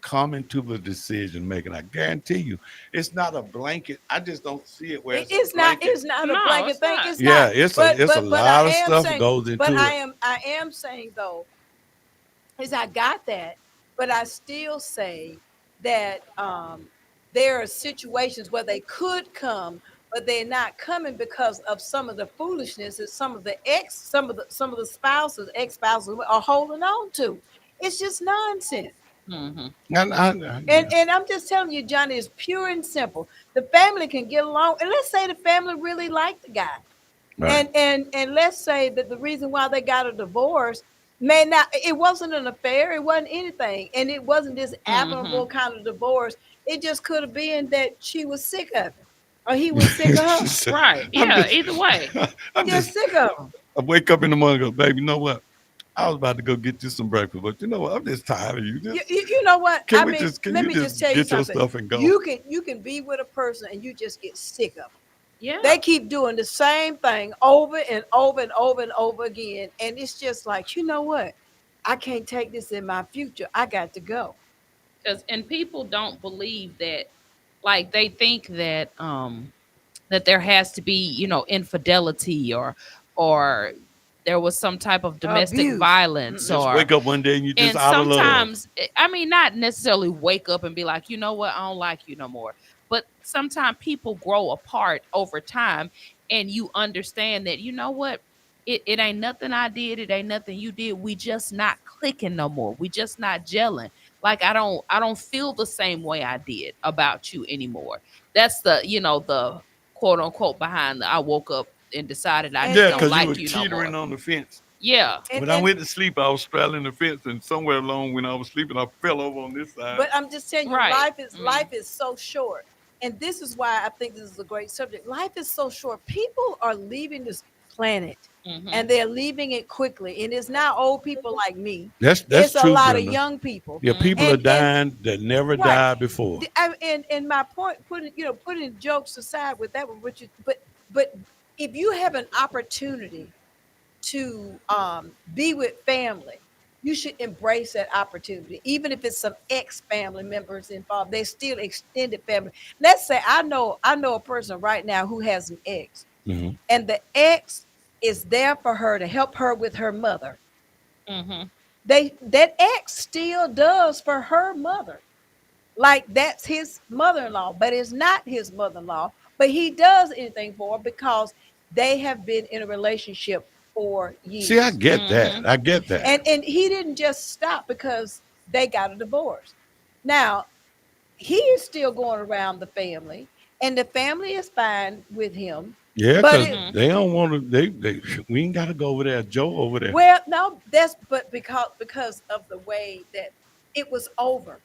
[SPEAKER 6] come into the decision making. I guarantee you, it's not a blanket. I just don't see it where
[SPEAKER 7] it's not a blanket thing. It's
[SPEAKER 6] yeah,
[SPEAKER 7] not.
[SPEAKER 6] it's a lot of stuff goes into
[SPEAKER 7] but
[SPEAKER 6] it.
[SPEAKER 7] I am saying though, is I got that, but I still say that there are situations where they could come, but they're not coming because of some of the foolishness that some of the spouses, ex-spouses are holding on to. It's just nonsense.
[SPEAKER 8] Mm-hmm.
[SPEAKER 7] And
[SPEAKER 6] Yeah.
[SPEAKER 7] and I'm just telling you, Johnny, it's pure and simple. The family can get along, and let's say the family really liked the guy,
[SPEAKER 6] Right.
[SPEAKER 7] and let's say that the reason why they got a divorce may not, it wasn't an affair, it wasn't anything, and it wasn't this
[SPEAKER 8] Mm-hmm.
[SPEAKER 7] abnormal kind of divorce. It just could have been that she was sick of him, or he was sick of her.
[SPEAKER 8] Right.
[SPEAKER 6] I'm
[SPEAKER 8] Yeah.
[SPEAKER 6] just,
[SPEAKER 8] Either way.
[SPEAKER 6] I'm
[SPEAKER 7] Just
[SPEAKER 6] just,
[SPEAKER 7] sick of him.
[SPEAKER 6] I wake up in the morning and go, baby, you know what? I was about to go get you some breakfast, but you know what? I'm just tired of you.
[SPEAKER 7] You know what? I mean,
[SPEAKER 6] Can
[SPEAKER 7] let
[SPEAKER 6] you
[SPEAKER 7] me just
[SPEAKER 6] just
[SPEAKER 7] tell you
[SPEAKER 6] get your
[SPEAKER 7] something.
[SPEAKER 6] stuff and go?
[SPEAKER 7] You can be with a person and you just get sick of them.
[SPEAKER 8] Yeah.
[SPEAKER 7] They keep doing the same thing over and over and over and over again. And it's just like, you know what? I can't take this in my future. I got to go.
[SPEAKER 8] Because and people don't believe that, like they think that there has to be, infidelity, or there was some type of domestic
[SPEAKER 7] Abuse.
[SPEAKER 8] violence,
[SPEAKER 6] Just
[SPEAKER 8] or
[SPEAKER 6] wake up one day and you just
[SPEAKER 8] and
[SPEAKER 6] out of love.
[SPEAKER 8] sometimes, I mean, not necessarily wake up and be like, you know what, I don't like you no more, but sometimes people grow apart over time, and you understand that, you know what, it ain't nothing I did, it ain't nothing you did, we just not clicking no more, we just not gelling. Like I don't feel the same way I did about you anymore. That's the quote unquote behind the I woke up and decided I
[SPEAKER 7] And
[SPEAKER 8] just
[SPEAKER 6] Yeah,
[SPEAKER 8] don't
[SPEAKER 7] and
[SPEAKER 6] because you were
[SPEAKER 8] like you no
[SPEAKER 6] teetering
[SPEAKER 8] more.
[SPEAKER 6] on the fence.
[SPEAKER 8] Yeah.
[SPEAKER 7] and,
[SPEAKER 6] When I
[SPEAKER 7] and
[SPEAKER 6] went to sleep, I was straddling the fence, and somewhere along when I was sleeping, I fell over on this side.
[SPEAKER 7] but I'm just telling you,
[SPEAKER 8] Right.
[SPEAKER 7] life is so short. And this is why I think this is a great subject. Life is so short. People are leaving this planet,
[SPEAKER 8] Mm-hmm.
[SPEAKER 7] and they're leaving it quickly. And it's not old people like me.
[SPEAKER 6] That's
[SPEAKER 7] It's a
[SPEAKER 6] true,
[SPEAKER 7] lot of
[SPEAKER 6] Brenda.
[SPEAKER 7] young people.
[SPEAKER 6] Yeah, people are
[SPEAKER 7] And
[SPEAKER 6] dying that never
[SPEAKER 7] right.
[SPEAKER 6] died before.
[SPEAKER 7] And my point, putting jokes aside with that one, Richard, but if you have an opportunity to be with family, you should embrace that opportunity, even if it's some ex-family members involved. They're still extended family. Let's say I know a person right now who has an ex,
[SPEAKER 6] Hmm.
[SPEAKER 7] and the ex is there for her to help her with her mother.
[SPEAKER 8] Mm-hmm.
[SPEAKER 7] That ex still does for her mother, like that's his mother-in-law, but it's not his mother-in-law. But he does anything for her because they have been in a relationship for
[SPEAKER 6] See, I
[SPEAKER 7] years.
[SPEAKER 6] get
[SPEAKER 8] Mm-hmm.
[SPEAKER 6] that. I get that.
[SPEAKER 7] And he didn't just stop because they got a divorce. Now he is still going around the family, and the family is fine with him.
[SPEAKER 6] Yeah,
[SPEAKER 7] But
[SPEAKER 6] because
[SPEAKER 7] it
[SPEAKER 8] Mm-hmm.
[SPEAKER 6] they don't want to. We ain't got to go over there. Joe over there.
[SPEAKER 7] well, no, that's but because of the way that it was over.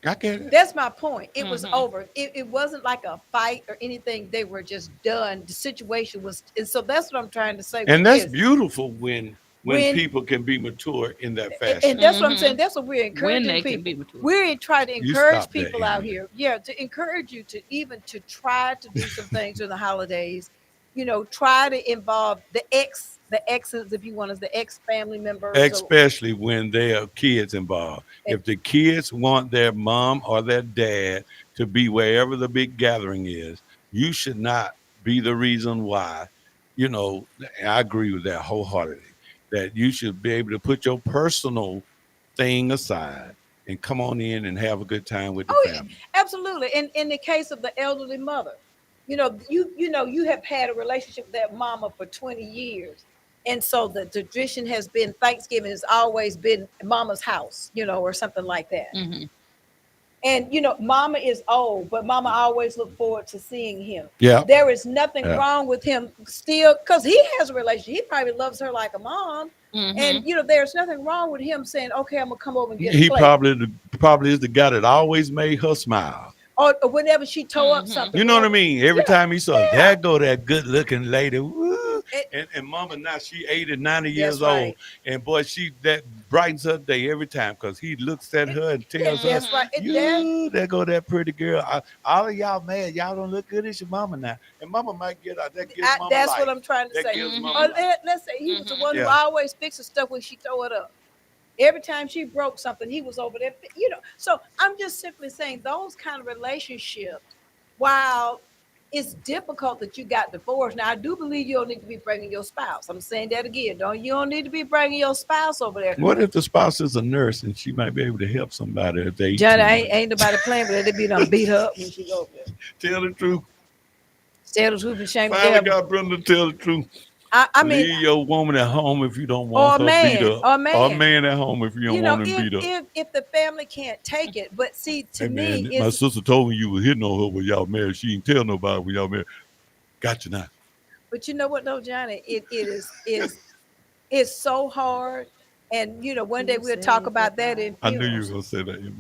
[SPEAKER 6] I get it.
[SPEAKER 7] That's my point. It was
[SPEAKER 8] Mm-hmm.
[SPEAKER 7] over. It wasn't like a fight or anything. They were just done. The situation was, and so that's what I'm trying to say with
[SPEAKER 6] And that's
[SPEAKER 7] this.
[SPEAKER 6] beautiful when
[SPEAKER 7] When
[SPEAKER 6] people can be mature in that
[SPEAKER 7] and
[SPEAKER 6] fashion.
[SPEAKER 7] that's what I'm saying.
[SPEAKER 8] Mm-hmm.
[SPEAKER 7] That's what we're
[SPEAKER 8] When
[SPEAKER 7] encouraging
[SPEAKER 8] they can be
[SPEAKER 7] people.
[SPEAKER 8] mature.
[SPEAKER 7] We're trying to
[SPEAKER 6] You
[SPEAKER 7] encourage
[SPEAKER 6] stop that,
[SPEAKER 7] people out
[SPEAKER 6] Emily.
[SPEAKER 7] here, yeah, to encourage you to even to try to do some things in the holidays. Try to involve the exes, if you want, as the ex family members, or
[SPEAKER 6] Especially when there are kids involved.
[SPEAKER 7] and,
[SPEAKER 6] If the kids want their mom or their dad to be wherever the big gathering is, you should not be the reason why. You know, I agree with that wholeheartedly. That you should be able to put your personal thing aside and come on in and have a good time with the
[SPEAKER 7] oh yeah,
[SPEAKER 6] family.
[SPEAKER 7] absolutely. In the case of the elderly mother, you have had a relationship with that mama for 20 years. And so the tradition has been Thanksgiving has always been mama's house, or something like that.
[SPEAKER 8] Mm-hmm.
[SPEAKER 7] And mama is old, but mama always look forward to seeing him.
[SPEAKER 6] Yeah,
[SPEAKER 7] There is nothing
[SPEAKER 6] yeah.
[SPEAKER 7] wrong with him still, because he has a relationship. He probably loves her like a mom. And
[SPEAKER 8] Mm-hmm.
[SPEAKER 7] there's nothing wrong with him saying, okay, I'm gonna come over and get a
[SPEAKER 6] He
[SPEAKER 7] plate.
[SPEAKER 6] probably is the guy that always made her smile.
[SPEAKER 7] Or whenever she tore up
[SPEAKER 8] Mm-hmm.
[SPEAKER 7] something,
[SPEAKER 6] You know what I
[SPEAKER 7] whenever,
[SPEAKER 6] mean? Every
[SPEAKER 7] yeah,
[SPEAKER 6] time he saw
[SPEAKER 7] yeah.
[SPEAKER 6] there go that good looking lady. Woo.
[SPEAKER 7] It,
[SPEAKER 6] And mama now she 80, 90 years
[SPEAKER 7] that's
[SPEAKER 6] old.
[SPEAKER 7] right.
[SPEAKER 6] And boy, she that brightens her day every time because he looks at her and tells her,
[SPEAKER 7] That's right.
[SPEAKER 8] Mm-hmm.
[SPEAKER 6] you there go that pretty girl. All of y'all mad, y'all don't look good as your mama now. And mama might get out that gives mama
[SPEAKER 7] that's what
[SPEAKER 6] life.
[SPEAKER 7] I'm trying to
[SPEAKER 6] That
[SPEAKER 7] say.
[SPEAKER 6] gives
[SPEAKER 8] Mm-hmm.
[SPEAKER 6] mama
[SPEAKER 7] Or
[SPEAKER 6] life.
[SPEAKER 7] let's say he was the
[SPEAKER 8] Mm-hmm.
[SPEAKER 7] one who
[SPEAKER 6] Yeah.
[SPEAKER 7] always fixes stuff when she tore it up. Every time she broke something, he was over there. So I'm just simply saying those kind of relationships, while it's difficult that you got divorced. Now, I do believe you don't need to be bringing your spouse. I'm saying that again. You don't need to be bringing your spouse over there.
[SPEAKER 6] What if the spouse is a nurse and she might be able to help somebody if they
[SPEAKER 7] Johnny, ain't nobody playing with it. They be done beat her up when she go over there.
[SPEAKER 6] tell the truth?
[SPEAKER 7] Tell the truth and shame the
[SPEAKER 6] Finally
[SPEAKER 7] devil.
[SPEAKER 6] got Brenda to tell the truth.
[SPEAKER 7] I mean,
[SPEAKER 6] leave your woman at home if you don't
[SPEAKER 7] or
[SPEAKER 6] want
[SPEAKER 7] a
[SPEAKER 6] her beat
[SPEAKER 7] man,
[SPEAKER 6] up.
[SPEAKER 7] or a man.
[SPEAKER 6] Or a man at home if you don't
[SPEAKER 7] you know,
[SPEAKER 6] want him beat up.
[SPEAKER 7] if the family can't take it, but see, to
[SPEAKER 6] Hey
[SPEAKER 7] me,
[SPEAKER 6] man, my sister told me you was hitting on her when y'all married. She didn't tell nobody when y'all married. Gotcha now.
[SPEAKER 7] but you know what, though, Johnny, it's so hard. And one day we'll talk about that in
[SPEAKER 6] I knew you were
[SPEAKER 7] funerals.
[SPEAKER 6] gonna say that, Emily.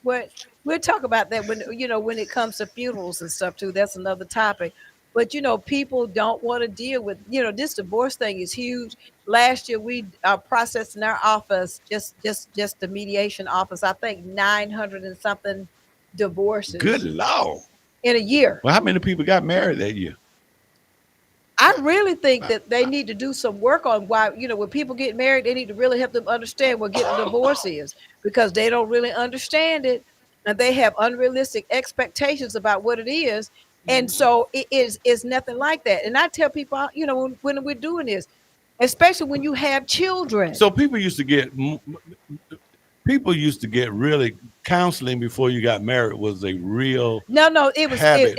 [SPEAKER 7] But we'll talk about that when it comes to funerals and stuff too. That's another topic. But people don't want to deal with this divorce thing is huge. Last year we processed in our office, just the mediation office, I think 900 and something divorces
[SPEAKER 6] Good Lord.
[SPEAKER 7] in a year.
[SPEAKER 6] Well, how many people got married that year?
[SPEAKER 7] I really think that they need to do some work on why, when people get married, they need to really help them understand what getting a divorce is, because they don't really understand it, and they have unrealistic expectations about what it is. And so it's nothing like that. And I tell people, when we're doing this, especially when you have children.
[SPEAKER 6] So people used to get really counseling before you got married was a real
[SPEAKER 7] No, it was play.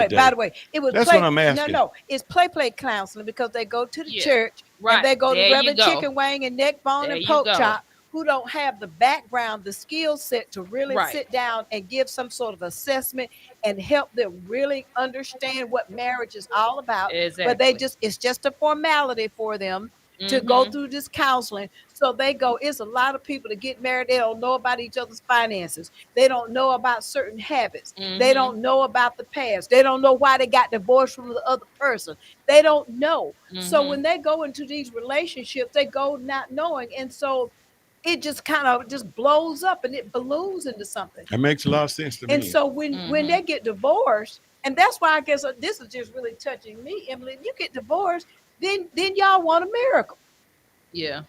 [SPEAKER 7] By the way, it was
[SPEAKER 6] That's
[SPEAKER 7] play.
[SPEAKER 6] what I'm asking.
[SPEAKER 7] No, it's play counseling, because they go to the church
[SPEAKER 8] Right.
[SPEAKER 7] and they go
[SPEAKER 8] There
[SPEAKER 7] to
[SPEAKER 8] you
[SPEAKER 7] Reverend
[SPEAKER 8] go.
[SPEAKER 7] Chicken Wing and Neck Bone
[SPEAKER 8] There
[SPEAKER 7] and
[SPEAKER 8] you
[SPEAKER 7] Poke
[SPEAKER 8] go.
[SPEAKER 7] Chop, who don't have the background, the skill set to really
[SPEAKER 8] Right.
[SPEAKER 7] sit down and give some sort of assessment and help them really understand what marriage is all about. But it's just a formality for them to go through this counseling. So they go, it's a lot of people that get married. They don't know about each other's finances. They don't know about certain habits. They don't know about the past. They don't know why they got divorced from the other person. They don't know. So when they go into these relationships, they go not knowing. And so it just kind of just blows up and it balloons into something.
[SPEAKER 6] That makes a lot of sense to me.
[SPEAKER 7] And so when they get divorced, and that's why I guess this is just really touching me, Emily. You get divorced, then y'all want a miracle.
[SPEAKER 8] Yeah.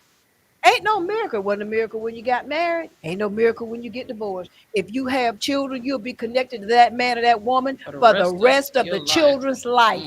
[SPEAKER 7] Ain't no miracle. Wasn't a miracle when you got married. Ain't no miracle when you get divorced. If you have children, you'll be connected to that man or that woman for the rest of the children's life.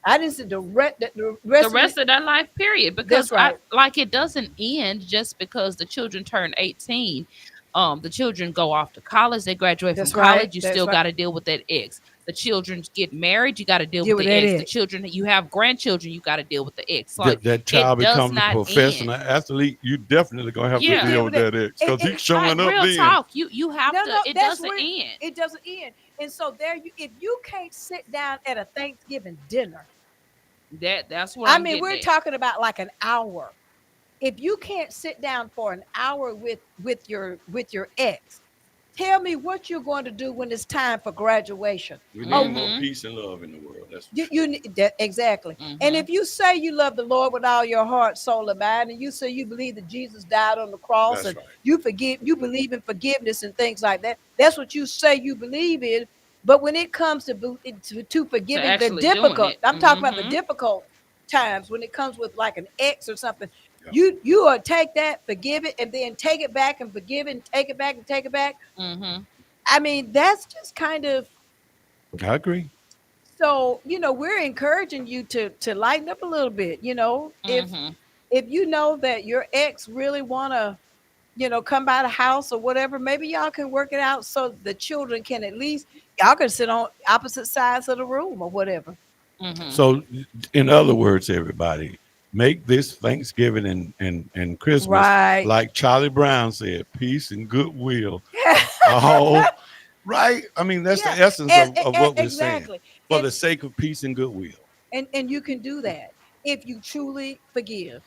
[SPEAKER 7] I didn't say the rest
[SPEAKER 8] of their life, period. Because
[SPEAKER 7] That's right.
[SPEAKER 8] it doesn't end just because the children turn 18. The children go off to college, they graduate
[SPEAKER 7] That's
[SPEAKER 8] from college,
[SPEAKER 7] right.
[SPEAKER 8] you
[SPEAKER 7] That's
[SPEAKER 8] still
[SPEAKER 7] right.
[SPEAKER 8] got to deal with that ex. The children get married, you got to deal with the
[SPEAKER 7] that
[SPEAKER 8] ex.
[SPEAKER 7] ex.
[SPEAKER 8] The children, you have grandchildren, you got to deal with the ex. Like,
[SPEAKER 6] that child
[SPEAKER 8] it does
[SPEAKER 6] becomes a
[SPEAKER 8] not
[SPEAKER 6] professional
[SPEAKER 8] end.
[SPEAKER 6] athlete, you definitely gonna have
[SPEAKER 8] Yeah.
[SPEAKER 6] to deal with that ex, because he's showing up
[SPEAKER 8] Real
[SPEAKER 6] then.
[SPEAKER 8] talk. You have
[SPEAKER 7] No,
[SPEAKER 8] to.
[SPEAKER 7] no,
[SPEAKER 8] It
[SPEAKER 7] that's
[SPEAKER 8] doesn't
[SPEAKER 7] where
[SPEAKER 8] end.
[SPEAKER 7] it doesn't end. And so if you can't sit down at a Thanksgiving dinner,
[SPEAKER 8] That's what
[SPEAKER 7] I
[SPEAKER 8] I'm
[SPEAKER 7] mean,
[SPEAKER 8] getting
[SPEAKER 7] we're
[SPEAKER 8] at.
[SPEAKER 7] talking about like an hour. If you can't sit down for an hour with your ex, tell me what you're going to do when it's time for graduation.
[SPEAKER 6] We need more peace and love in the world. That's
[SPEAKER 7] You need that exactly. And if you say you love the Lord with all your heart, soul, and mind, and you say you believe that Jesus died on the cross,
[SPEAKER 6] That's
[SPEAKER 7] and
[SPEAKER 6] right.
[SPEAKER 7] you believe in forgiveness and things like that. That's what you say you believe in. But when it comes to forgiving the
[SPEAKER 8] actually doing
[SPEAKER 7] difficult,
[SPEAKER 8] it.
[SPEAKER 7] I'm talking about the difficult times when it comes with like an ex or something.
[SPEAKER 6] Yeah.
[SPEAKER 7] You are take that, forgive it, and then take it back and forgive it, and take it back and take it back. I mean, that's just kind of.
[SPEAKER 6] I agree.
[SPEAKER 7] So, we're encouraging you to lighten up a little bit. If you know that your ex really want to, come by the house or whatever, maybe y'all can work it out so the children can at least, y'all can sit on opposite sides of the room or whatever.
[SPEAKER 6] So, in other words, everybody, make this Thanksgiving and Christmas,
[SPEAKER 7] Right.
[SPEAKER 6] like Charlie Brown said, peace and goodwill. Oh, right. I mean, that's the essence of what we're saying. For the sake of peace and goodwill.
[SPEAKER 7] And you can do that if you truly forgive.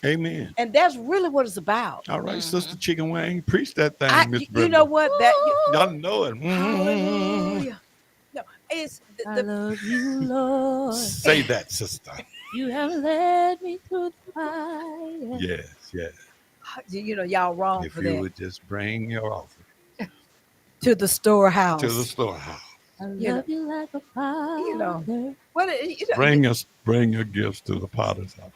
[SPEAKER 6] Amen.
[SPEAKER 7] And that's really what it's about.
[SPEAKER 6] All right, Sister Chicken Wing, preach that thing, Miss Brenda.
[SPEAKER 7] You know what?
[SPEAKER 6] Y'all know it.
[SPEAKER 7] Hallelujah. No, it's
[SPEAKER 8] I love you, Lord.
[SPEAKER 6] Say that, sister.
[SPEAKER 8] You have led me through the fire.
[SPEAKER 6] Yes.
[SPEAKER 7] Y'all wrong
[SPEAKER 6] If
[SPEAKER 7] for
[SPEAKER 6] you
[SPEAKER 7] that.
[SPEAKER 6] would just bring your offering
[SPEAKER 7] To the storehouse.
[SPEAKER 6] to the storehouse.
[SPEAKER 8] I love you like a father.
[SPEAKER 6] Bring your gifts to the potter's house.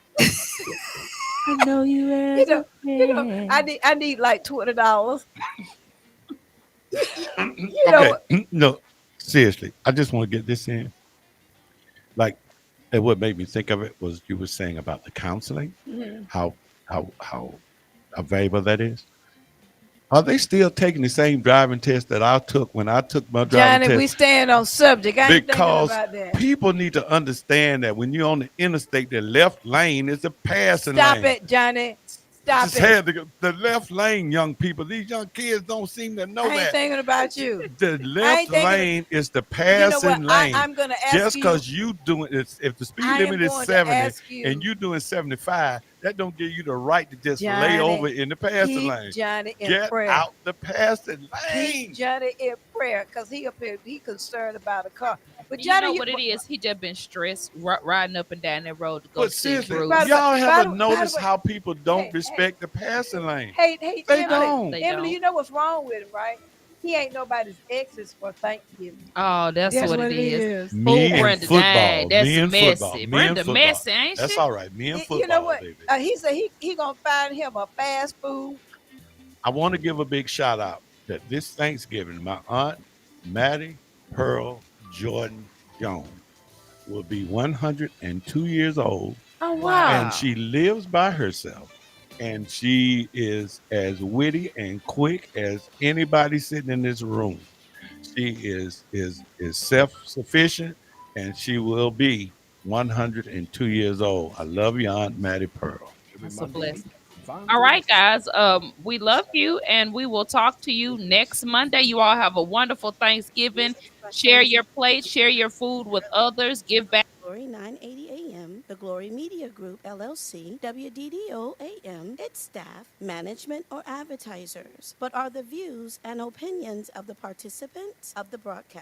[SPEAKER 8] I know you as a friend.
[SPEAKER 7] I need like $20.
[SPEAKER 6] Okay. No. seriously, I just want to get this in. Like, and what made me think of it was you were saying about the counseling,
[SPEAKER 7] Mhm.
[SPEAKER 6] how how available that is. Are they still taking the same driving test that I took when I took my driving
[SPEAKER 7] Johnny, we
[SPEAKER 6] test?
[SPEAKER 7] staying on subject. I ain't thinking
[SPEAKER 6] Because
[SPEAKER 7] about that.
[SPEAKER 6] people need to understand that when you're on the interstate, the left lane is the passing
[SPEAKER 7] Stop
[SPEAKER 6] lane.
[SPEAKER 7] it, Johnny. Stop
[SPEAKER 6] Just
[SPEAKER 7] it.
[SPEAKER 6] had the left lane, young people. These young kids don't seem to know
[SPEAKER 7] I ain't
[SPEAKER 6] that.
[SPEAKER 7] thinking about you.
[SPEAKER 6] The
[SPEAKER 7] I
[SPEAKER 6] left
[SPEAKER 7] ain't thinking.
[SPEAKER 6] lane is the
[SPEAKER 7] You know what?
[SPEAKER 6] passing lane.
[SPEAKER 7] I'm gonna ask
[SPEAKER 6] Just
[SPEAKER 7] you.
[SPEAKER 6] because you doing it, if the speed
[SPEAKER 7] I am
[SPEAKER 6] limit is
[SPEAKER 7] going to
[SPEAKER 6] 70
[SPEAKER 7] ask
[SPEAKER 6] and
[SPEAKER 7] you,
[SPEAKER 6] you doing 75, that don't give you the right to just lay over
[SPEAKER 7] Johnny.
[SPEAKER 6] in the passing
[SPEAKER 7] Keep
[SPEAKER 6] lane.
[SPEAKER 7] Johnny in
[SPEAKER 6] Get
[SPEAKER 7] prayer.
[SPEAKER 6] out the passing
[SPEAKER 7] Keep
[SPEAKER 6] lane.
[SPEAKER 7] Johnny in prayer, cause he up here. He concerned about a car. But
[SPEAKER 8] You know
[SPEAKER 7] Johnny, you.
[SPEAKER 8] what it is? He just been stressed riding up and down that road to go
[SPEAKER 6] But
[SPEAKER 8] see
[SPEAKER 6] seriously,
[SPEAKER 7] By the
[SPEAKER 8] Bruce.
[SPEAKER 7] way,
[SPEAKER 6] y'all
[SPEAKER 7] by
[SPEAKER 6] haven't
[SPEAKER 7] the by the
[SPEAKER 6] noticed
[SPEAKER 7] way,
[SPEAKER 6] how people don't
[SPEAKER 7] hey, hey,
[SPEAKER 6] respect the passing lane.
[SPEAKER 7] hey,
[SPEAKER 6] They
[SPEAKER 7] Emily,
[SPEAKER 6] don't.
[SPEAKER 8] They
[SPEAKER 7] Emily,
[SPEAKER 8] don't.
[SPEAKER 7] you know what's wrong with him, right? He ain't nobody's exes for Thanksgiving.
[SPEAKER 8] Oh, that's
[SPEAKER 7] That's
[SPEAKER 8] what
[SPEAKER 7] what
[SPEAKER 8] it
[SPEAKER 7] it
[SPEAKER 8] is.
[SPEAKER 7] is.
[SPEAKER 8] Oh,
[SPEAKER 6] Me and
[SPEAKER 8] Brenda, dang,
[SPEAKER 6] football.
[SPEAKER 8] that's
[SPEAKER 6] Me and football.
[SPEAKER 8] messy.
[SPEAKER 6] Me and
[SPEAKER 8] Brenda
[SPEAKER 6] football.
[SPEAKER 8] messy, ain't
[SPEAKER 6] That's
[SPEAKER 8] she?
[SPEAKER 6] all right. Me and
[SPEAKER 7] You know
[SPEAKER 6] football,
[SPEAKER 7] what?
[SPEAKER 6] baby.
[SPEAKER 7] He said he gonna find him a fast food.
[SPEAKER 6] I want to give a big shout out that this Thanksgiving, my aunt, Maddie Pearl Jordan Jones, will be 102 years old,
[SPEAKER 7] Oh
[SPEAKER 6] and
[SPEAKER 7] wow.
[SPEAKER 8] Wow.
[SPEAKER 6] she lives by herself. And she is as witty and quick as anybody sitting in this room. She is self sufficient, and she will be 102 years old. I love you, Aunt Maddie Pearl.
[SPEAKER 8] That's a blessing. All right, guys. We love you, and we will talk to you next Monday. You all have a wonderful Thanksgiving.
[SPEAKER 5] Music
[SPEAKER 8] Share
[SPEAKER 5] questions
[SPEAKER 8] your plate, share your food with others. Give back.
[SPEAKER 5] Glory 980 AM, the Glory Media Group, LLC, WDDO AM, its staff, management, or advertisers, but are the views and opinions of the participants of the broadcast.